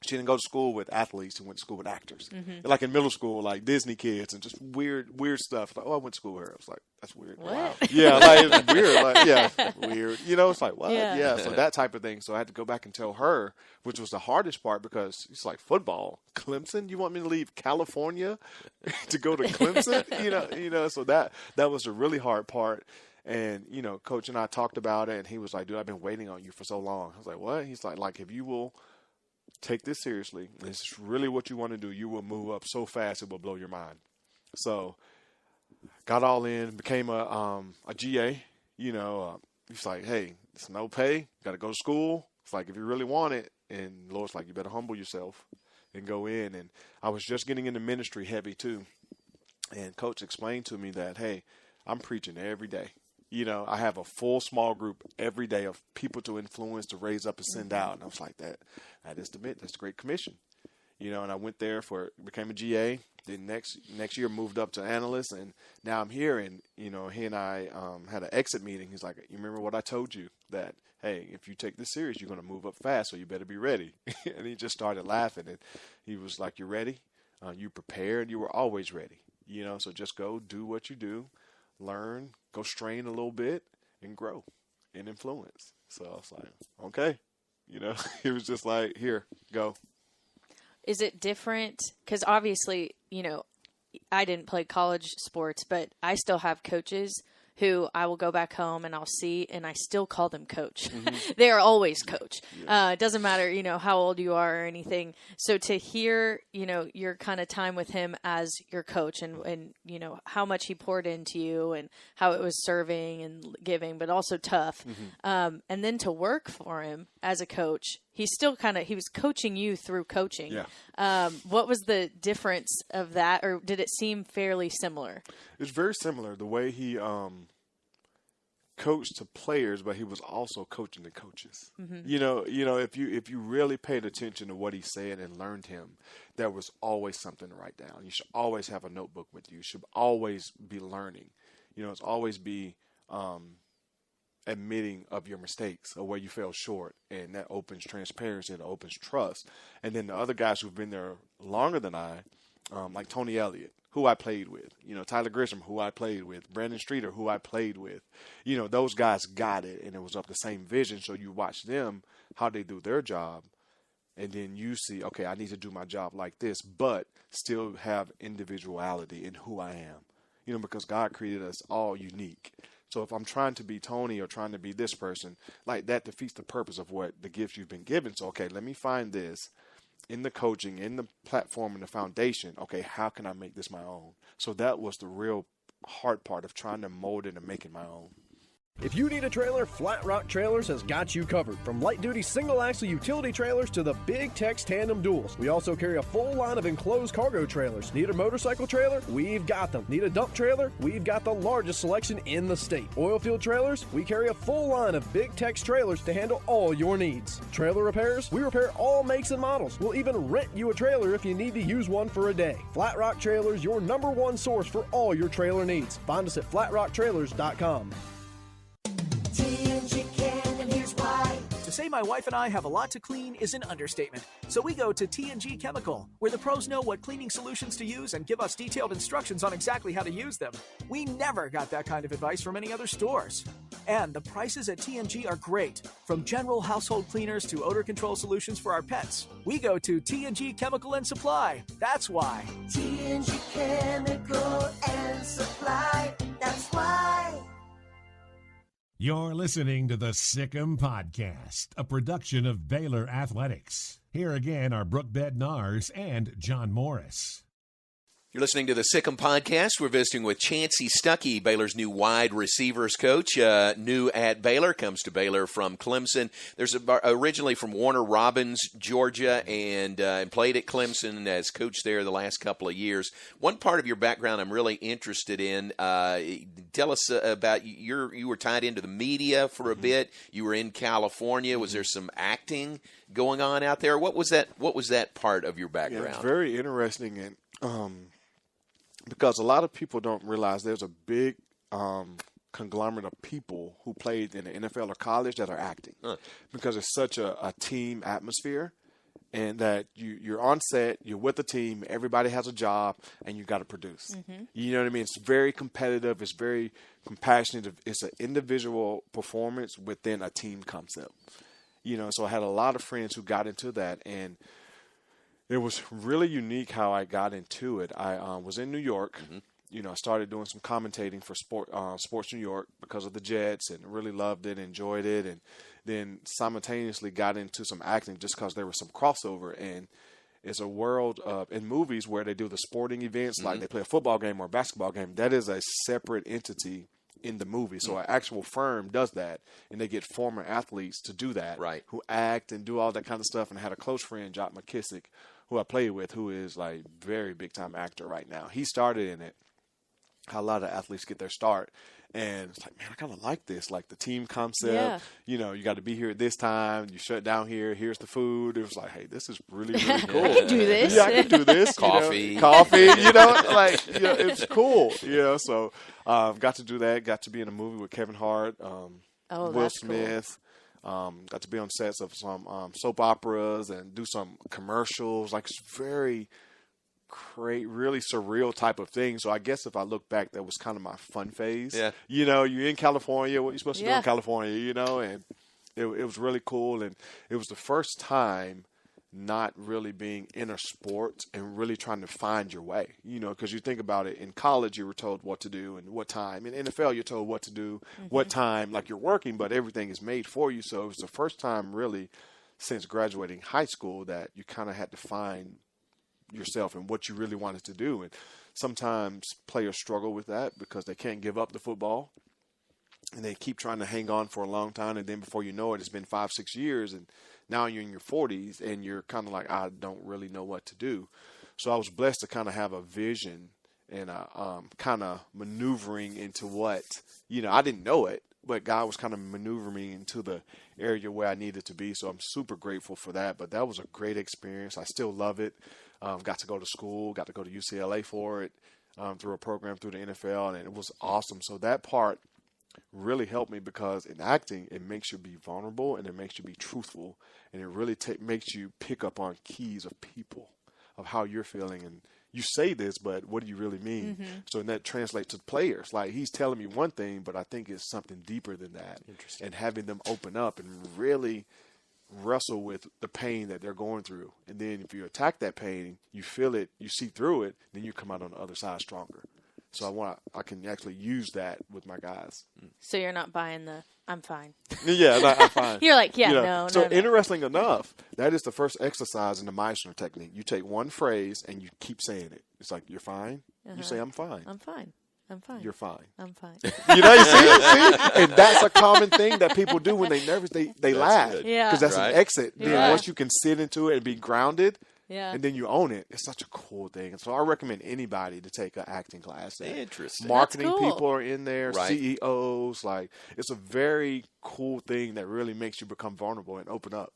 S10: She didn't go to school with athletes. She went to school with actors. Like in middle school, like Disney kids and just weird stuff. Like, oh, I went to school with her. I was like, that's weird.
S3: What?
S10: Wow. Yeah, like it's weird. Like, yeah, weird. You know, it's like, what?
S3: Yeah.
S10: So that type of thing. So I had to go back and tell her, which was the hardest part because it's like football. Clemson? You want me to leave California to go to Clemson? you know. So that was the really hard part. And, you know, Coach and I talked about it, and he was like, dude, I've been waiting on you for so long. I was like, what? He's like, if you will take this seriously, this is really what you want to do, you will move up so fast it will blow your mind. So got all in, became a GA. You know, he's like, hey, it's no pay, got to go to school. It's like, if you really want it, and Lord's like, you better humble yourself and go in. And I was just getting into ministry heavy too. And Coach explained to me that, hey, I'm preaching every day. You know, I have a full small group every day of people to influence, to raise up and send out. And I was like, that's the Great Commission. You know, and I went there became a GA. Then next year moved up to analyst, and now I'm here. And, you know, he and I had an exit meeting. He's like, you remember what I told you, that, hey, if you take this serious, you're going to move up fast, so you better be ready. And he just started laughing. And he was like, you ready? You prepared? You were always ready. You know, so just go do what you do. Learn, go strain a little bit, and grow and influence. So I was like, okay. You know, he was just like, here, go.
S3: Is it different? Because obviously, you know, I didn't play college sports, but I still have coaches who I will go back home and I'll see, and I still call them coach. They are always coach. It doesn't matter, you know, how old you are or anything. So to hear, you know, your kind of time with him as your coach and, you know, how much he poured into you and how it was serving and giving, but also tough. And then to work for him as a coach, he was coaching you through coaching.
S10: Yeah.
S3: What was the difference of that, or did it seem fairly similar?
S10: It's very similar. The way he coached to players, but he was also coaching the coaches. You know, if you really paid attention to what he said and learned him, there was always something to write down. You should always have a notebook with you. You should always be learning. You know, it's always be admitting of your mistakes or where you fell short, and that opens transparency, it opens trust. And then the other guys who've been there longer than I, like Tony Elliott, who I played with, you know, Tyler Grisham, who I played with, Brandon Streeter, who I played with, you know, those guys got it, and it was of the same vision. So you watch them, how they do their job, and then you see, okay, I need to do my job like this, but still have individuality in who I am, you know, because God created us all unique. So if I'm trying to be Tony or trying to be this person, like, that defeats the purpose of what the gifts you've been given. So, okay, let me find this in the coaching, in the platform, and the foundation. Okay, how can I make this my own? So that was the real hard part of trying to mold it and make it my own.
S11: If you need a trailer, Flat Rock Trailers has got you covered. From light-duty single-axle utility trailers to the Big Tex tandem duals. We also carry a full line of enclosed cargo trailers. Need a motorcycle trailer? We've got them. Need a dump trailer? We've got the largest selection in the state. Oilfield trailers? We carry a full line of Big Tex trailers to handle all your needs. Trailer repairs? We repair all makes and models. We'll even rent you a trailer if you need to use one for a day. Flat Rock Trailers, your #1 source for all your trailer needs. Find us at flatrocktrailers.com.
S8: TNG can, and here's why.
S12: To say my wife and I have a lot to clean is an understatement. So we go to TNG Chemical, where the pros know what cleaning solutions to use and give us detailed instructions on exactly how to use them. We never got that kind of advice from any other stores. And the prices at TNG are great. From general household cleaners to odor control solutions for our pets. We go to TNG Chemical and Supply. That's why.
S8: TNG Chemical and Supply. That's why.
S1: You're listening to the Sick'em Podcast, a production of Baylor Athletics. Here again are Brooke Bednarz and John Morris.
S2: You're listening to the Sick'em Podcast. We're visiting with Chansi Stuckey, Baylor's new wide receivers coach, new at Baylor, comes to Baylor from Clemson. There's originally from Warner Robins, Georgia, and played at Clemson as coach there the last couple of years. One part of your background I'm really interested in. Tell us about you were tied into the media for a bit. You were in California. Was there some acting going on out there? What was that part of your background?
S10: Yeah, it's very interesting, and because a lot of people don't realize there's a big conglomerate of people who played in the NFL or college that are acting, because it's such a team atmosphere. and that you're on set, you're with the team, everybody has a job, and you got to produce. You know what I mean? It's very competitive. It's very compassionate. It's an individual performance within a team concept. You know, so I had a lot of friends who got into that, and it was really unique how I got into it. I was in New York. You know, I started doing some commentating for Sports New York because of the Jets, and really loved it, enjoyed it, and then simultaneously got into some acting just because there was some crossover. And it's a world in movies where they do the sporting events, like they play a football game or a basketball game. That is a separate entity in the movie. So an actual firm does that, and they get former athletes to do that, who act and do all that kind of stuff. And I had a close friend, Jock McKissick, who I played with, who is like very big time actor right now. He started in it. How a lot of athletes get their start. And it's like, man, I kind of like this, like the team concept.
S3: Yeah.
S10: You know, you got to be here at this time. You shut down here. Here's the food. It was like, hey, this is really, really cool.
S3: I can do this.
S10: Yeah, I can do this.
S2: Coffee.
S10: Coffee, you know, like, you know, it's cool. You know, so got to do that. Got to be in a movie with Kevin Hart, Will Smith. Cool. Got to be on sets of some soap operas and do some commercials. Like, it's very really surreal type of thing. So I guess if I look back, that was kind of my fun phase. Yeah. You know, you're in California, what you're supposed to do in California, you know, and it was really cool. And it was the first time not really being in a sport and really trying to find your way, you know, because you think about it, in college you were told what to do and what time. In NFL you're told what to do, what time, like you're working, but everything is made for you. So it was the first time really since graduating high school that you kind of had to find yourself and what you really wanted to do. And sometimes players struggle with that because they can't give up the football and they keep trying to hang on for a long time, and then before you know it, it's been 5-6 years, and now you're in your 40s and you're kind of like, I don't really know what to do. So I was blessed to kind of have a vision and kind of maneuvering into what, you know, I didn't know it, but God was kind of maneuvering me into the area where I needed to be. So I'm super grateful for that. But that was a great experience. I still love it. Got to go to school, got to go to UCLA for it, through a program through the NFL, and it was awesome. So that part really helped me because in acting, it makes you be vulnerable and it makes you be truthful, and it really makes you pick up on keys of people, of how you're feeling. And you say this, but what do you really mean? So that translates to players. Like, he's telling me one thing, but I think it's something deeper than that. Interesting. And having them open up and really wrestle with the pain that they're going through. And then if you attack that pain, you feel it, you see through it, then you come out on the other side stronger. So I can actually use that with my guys.
S3: So you're not buying the I'm fine.
S10: Yeah, I'm fine.
S3: You're like, yeah,
S10: you know,
S3: no.
S10: So interesting enough, that is the first exercise in the Meissner technique. You take one phrase and you keep saying it. It's like, you're fine. You say, I'm fine.
S3: I'm fine. I'm fine.
S10: You're fine.
S3: I'm fine.
S10: You know, you see? And that's a common thing that people do when they're nervous. They laugh.
S3: Yeah.
S10: Because that's an exit.
S3: Yeah.
S10: Then once you can sit into it and be grounded,
S3: and
S10: then you own it, it's such a cool thing. And so I recommend anybody to take an acting class.
S2: Interesting.
S10: Marketing
S3: That's cool.
S10: people are in there, CEOs. Like, it's a very cool thing that really makes you become vulnerable and open up.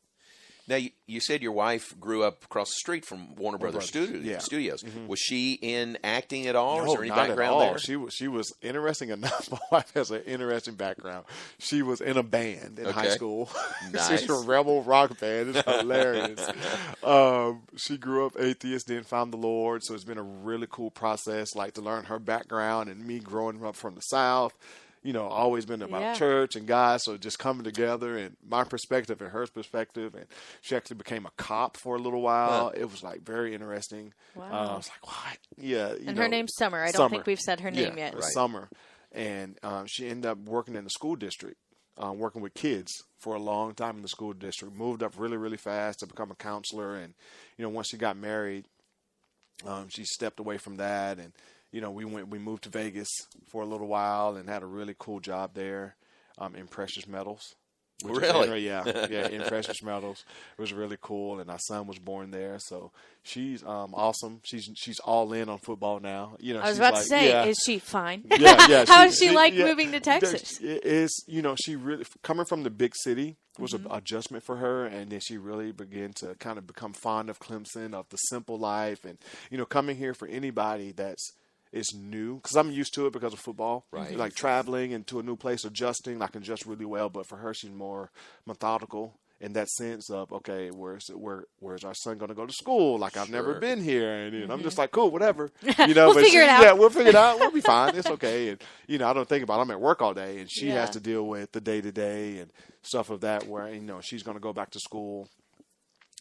S2: Now, you said your wife grew up across the street from Warner Brothers Studios. Was she in acting at all?
S10: No,
S2: Is there any
S10: not
S2: background
S10: at all.
S2: there?
S10: She was interesting enough. My wife has an interesting background. She was in a band in high school.
S2: Nice.
S10: She's a rebel rock band. It's hilarious. She grew up atheist, then found the Lord. So it's been a really cool process, like, to learn her background and me growing up from the South. You know, always been about church and God, so just coming together and my perspective and her perspective. And she actually became a cop for a little while. It was, like, very interesting.
S3: Wow.
S10: I was like, what? Yeah.
S3: And her name's Summer. I don't think we've said her name yet.
S10: Summer. And she ended up working in the school district, working with kids for a long time in the school district. Moved up really, really fast to become a counselor. And, you know, once she got married, she stepped away from that, and you know, we moved to Vegas for a little while and had a really cool job there, in precious metals.
S2: Really?
S10: In precious metals. It was really cool, and our son was born there. So she's awesome. She's all in on football now. You know,
S3: I was about to say, is she fine?
S10: Yeah.
S3: How does she like moving to Texas?
S10: It is, you know, she really, coming from the big city was an adjustment for her, and then she really began to kind of become fond of Clemson, of the simple life, and, you know, coming here for anybody it's new, because I'm used to it because of football. Right. Like traveling into a new place, adjusting, I can adjust really well. But for her, she's more methodical in that sense of, okay, where's our son going to go to school? Like, I've never been here. And I'm just like, cool, whatever. You know,
S3: We'll figure it out.
S10: Yeah, we'll figure it out. We'll be fine. It's okay. And, you know, I don't think about it. I'm at work all day, and she has to deal with the day-to-day and stuff of that where, you know, she's going to go back to school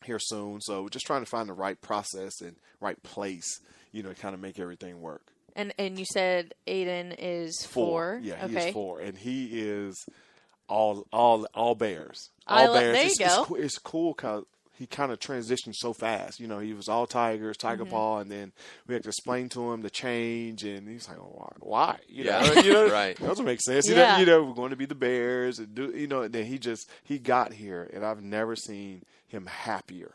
S10: here soon. So just trying to find the right process and right place, you know, to kind of make everything work.
S3: And you said Aiden is 4.
S10: Yeah, he
S3: okay.
S10: is 4. And he is all Bears. All Bears.
S3: There you go.
S10: It's cool because he kind of transitioned so fast. You know, he was all Tigers, Tiger Paw, and then we had to explain to him the change, and he's like, oh, why? You know,
S2: Right.
S10: That doesn't make sense.
S3: Yeah.
S10: You know, we're going to be the Bears, and and then he got here, and I've never seen him happier.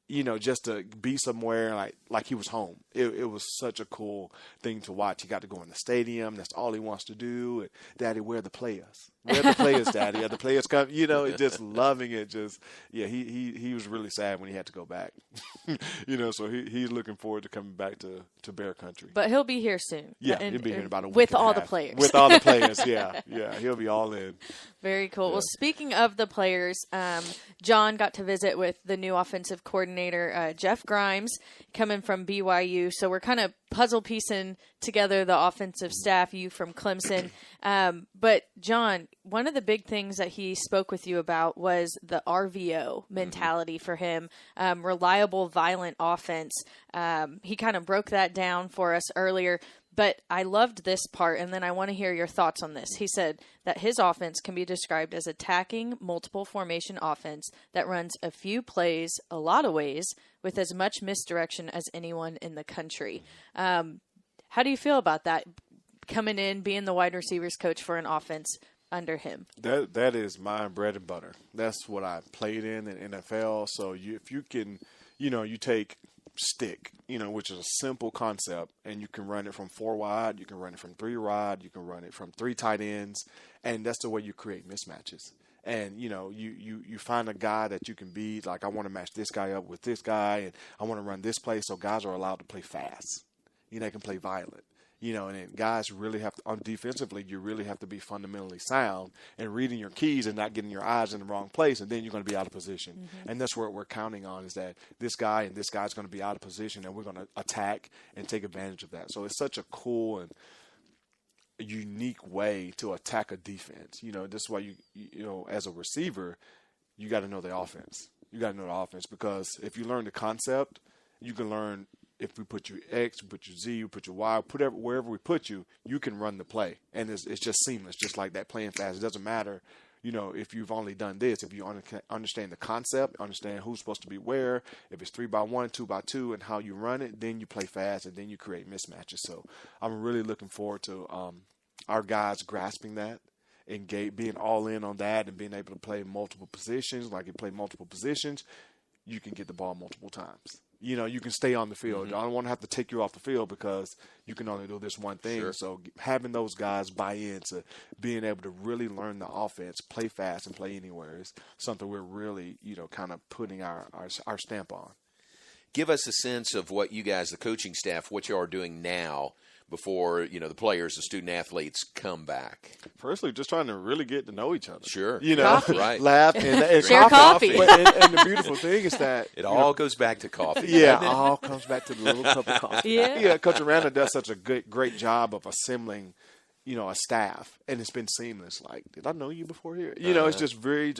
S10: You know, just to be somewhere like he was home. It was such a cool thing to watch. He got to go in the stadium. That's all he wants to do. And, Daddy, where are the players? Where are the players, Daddy? Are the players come? You know, just loving it. Just, yeah, he was really sad when he had to go back. You know, so he's looking forward to coming back to Bear Country.
S3: But he'll be here soon.
S10: Yeah, he'll be here in about a week
S3: with
S10: and a
S3: all the
S10: half.
S3: players.
S10: With all the players, yeah, he'll be all in.
S3: Very cool.
S10: Yeah.
S3: Well, speaking of the players, John got to visit with the new offensive coordinator, Jeff Grimes, coming from BYU. So we're kind of puzzle piecing together the offensive staff, you from Clemson. But, John, one of the big things that he spoke with you about was the RVO mentality for him, reliable, violent offense. He kind of broke that down for us earlier. But I loved this part, and then I want to hear your thoughts on this. He said that his offense can be described as attacking multiple formation offense that runs a few plays, a lot of ways, with as much misdirection as anyone in the country. How do you feel about that, coming in, being the wide receivers coach for an offense under him?
S10: That is my bread and butter. That's what I played in NFL. So if you can, you know, you take stick, you know, which is a simple concept, and you can run it from 4 wide, you can run it from 3 wide, you can run it from 3 tight ends, and that's the way you create mismatches. And, you know, you find a guy that you can beat, like I want to match this guy up with this guy, and I want to run this play, so guys are allowed to play fast. You know, they can play violent. You know, and then guys really have to, on defensively, you really have to be fundamentally sound and reading your keys and not getting your eyes in the wrong place, and then you're going to be out of position. And that's what we're counting on, is that this guy and this guy's going to be out of position, and we're going to attack and take advantage of that. So it's such a cool and unique way to attack a defense. You know, this is why you know, as a receiver, you got to know the offense. You got to know the offense, because if you learn the concept, you can learn. If we put you X, we put you Z, we put you Y, wherever we put you, you can run the play. And it's just seamless, just like that, playing fast. It doesn't matter, you know, if you've only done this. If you understand the concept, understand who's supposed to be where, if it's 3x1, 2x2, and how you run it, then you play fast, and then you create mismatches. So I'm really looking forward to our guys grasping that, and being all in on that, and being able to play multiple positions. Like, you play multiple positions, you can get the ball multiple times. You know, you can stay on the field. I don't want to have to take you off the field because you can only do this one thing.
S2: Sure.
S10: So having those guys buy into being able to really learn the offense, play fast, and play anywhere is something we're really, you know, kind of putting our stamp on.
S2: Give us a sense of what you guys, the coaching staff, what you are doing now before, you know, the players, the student athletes come back.
S10: Firstly, just trying to really get to know each other.
S2: Sure.
S10: You know,
S3: Coffee.
S2: Right.
S10: Laugh and
S3: Share coffee.
S10: But, and the beautiful thing is that
S2: It all goes back to coffee.
S10: yeah,
S2: doesn't it?
S10: all comes back to the little cup of coffee.
S3: Yeah.
S10: Coach Aranda does such a great job of assembling, you know, a staff, and it's been seamless. Like, did I know you before here? You know, it's just very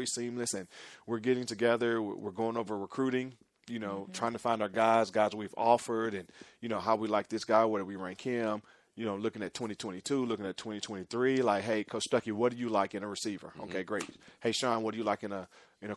S10: seamless, and we're getting together. We're going over recruiting. You know, trying to find our guys we've offered, and, you know, how we like this guy, where do we rank him. You know, looking at 2022, looking at 2023, like, hey, Coach Stuckey, what do you like in a receiver? Okay, great. Hey, Sean, what do you like in a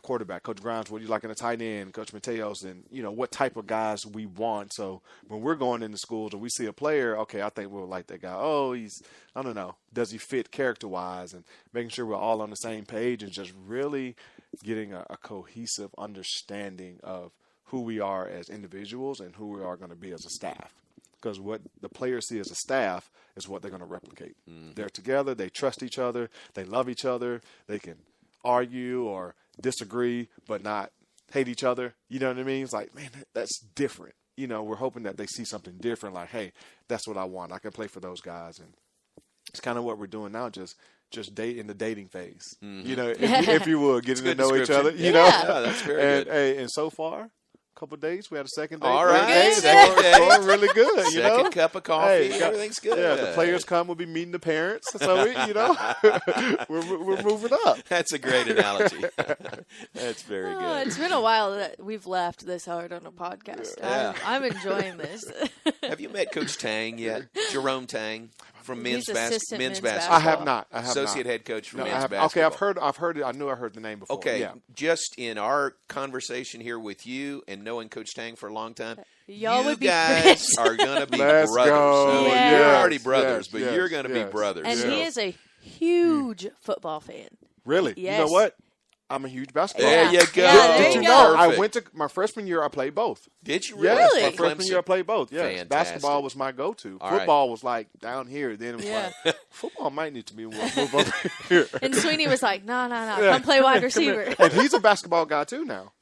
S10: quarterback? Coach Grimes, what do you like in a tight end? Coach Mateos, and, you know, what type of guys we want. So when we're going into schools and we see a player, okay, I think we'll like that guy. Oh, I don't know, does he fit character-wise? And making sure we're all on the same page, and just really getting a cohesive understanding of who we are as individuals and who we are going to be as a staff. Because what the players see as a staff is what they're going to replicate. They're together. They trust each other. They love each other. They can argue or disagree, but not hate each other. You know what I mean? It's like, man, that's different. You know, we're hoping that they see something different. Like, hey, that's what I want. I can play for those guys. And it's kind of what we're doing now, just just date in the dating phase.
S2: Mm-hmm.
S10: You know, if you would, getting to know each other. You know,
S2: that's very good.
S10: Hey, and so far, a couple of days, we had a second date.
S2: All right,
S10: second date. Going really good. You
S2: Second
S10: know?
S2: cup of coffee, everything's good.
S10: Yeah, the players come, we'll be meeting the parents. So we, you know, we're moving up.
S2: That's a great analogy. That's very good.
S3: It's been a while that we've laughed this hard on a podcast.
S2: Yeah.
S3: I'm enjoying this.
S2: Have you met Coach Tang yet? Jerome Tang from men's basketball.
S10: I have not.
S2: Associate head coach for men's basketball.
S10: Okay, I've heard it. I knew I heard the name before.
S2: Okay,
S10: yeah.
S2: Just in our conversation here with you and knowing Coach Tang for a long time,
S3: y'all
S2: you
S3: would be
S2: guys
S3: friends.
S2: are going to be
S10: Let's
S2: brothers.
S10: go.
S2: So
S3: Yes.
S2: You're already brothers, but
S10: yes,
S2: you're going to be brothers.
S3: And
S2: so.
S3: he is a huge football fan.
S10: Really?
S3: Yes.
S10: You know what? I'm a huge basketball
S2: There
S10: fan.
S2: you go.
S3: Yeah, there
S10: Did
S3: you
S10: you
S3: go.
S10: know I
S2: Perfect.
S10: went to my freshman year? I played both.
S2: Did you
S10: Yes,
S2: really?
S10: my freshman year I played both. Yes,
S2: Fantastic.
S10: basketball was my go-to.
S2: All right.
S10: Football was like down here. Then it was like football might need to be move over here.
S3: And Sweeney was like, no, come play wide receiver.
S10: And he's a basketball guy too now.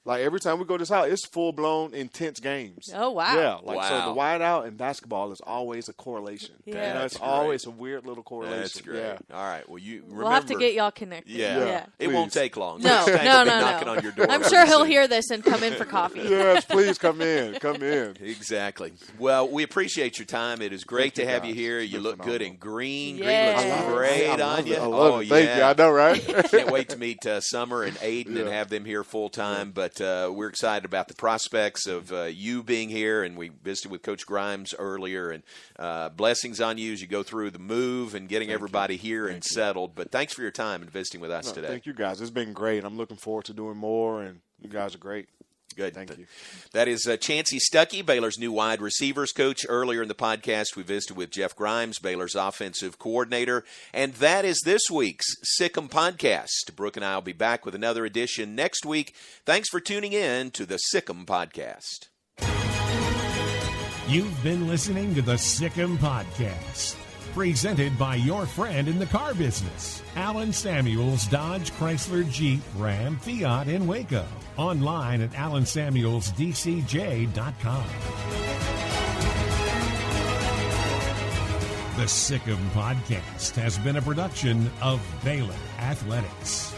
S10: Like every time we go to this house, it's full-blown intense games.
S3: Oh, wow.
S10: Yeah, like so
S2: Wow.
S10: the wide out and basketball is always a correlation.
S3: Yeah.
S10: You know, it's
S2: That's
S10: always a weird little correlation.
S2: That's great.
S10: Yeah.
S2: All right. Well, you remember.
S3: We'll have to get y'all connected.
S2: Yeah. It
S10: Please.
S2: won't take long.
S3: No,
S2: Coach Tang will be
S3: no.
S2: knocking on your door.
S3: I'm
S2: pretty
S3: sure he'll
S2: soon.
S3: hear this and come in for coffee.
S10: Yes, please come in. Come in.
S2: Exactly. Well, we appreciate your time. It is great to have you here. You
S10: You're
S2: look good in
S10: phenomenal.
S2: green.
S3: Yeah.
S2: Green
S3: I
S2: looks
S3: love
S2: great
S10: I
S2: on
S10: love
S2: you.
S10: it. I love
S2: Oh,
S10: it. Thank you.
S2: yeah.
S10: I know, right?
S2: Can't wait to meet Summer and Aiden and have them here full time. But we're excited about the prospects of you being here. And we visited with Coach Grimes earlier. And blessings on you as you go through the move and getting everybody here and settled. But thanks for your time and visiting with us today.
S10: Thank you, guys. It's been great. I'm looking forward to doing more, and you guys are great.
S2: Good.
S10: Thank you.
S2: That is Chansi Stuckey, Baylor's new wide receivers coach. Earlier in the podcast, we visited with Jeff Grimes, Baylor's offensive coordinator. And that is this week's Sick'em Podcast. Brooke and I will be back with another edition next week. Thanks for tuning in to the Sick'em Podcast.
S1: You've been listening to the Sick'em Podcast, presented by your friend in the car business, Alan Samuels Dodge Chrysler Jeep Ram Fiat in Waco. Online at alansamuelsdcj.com. The Sick'em Podcast has been a production of Baylor Athletics.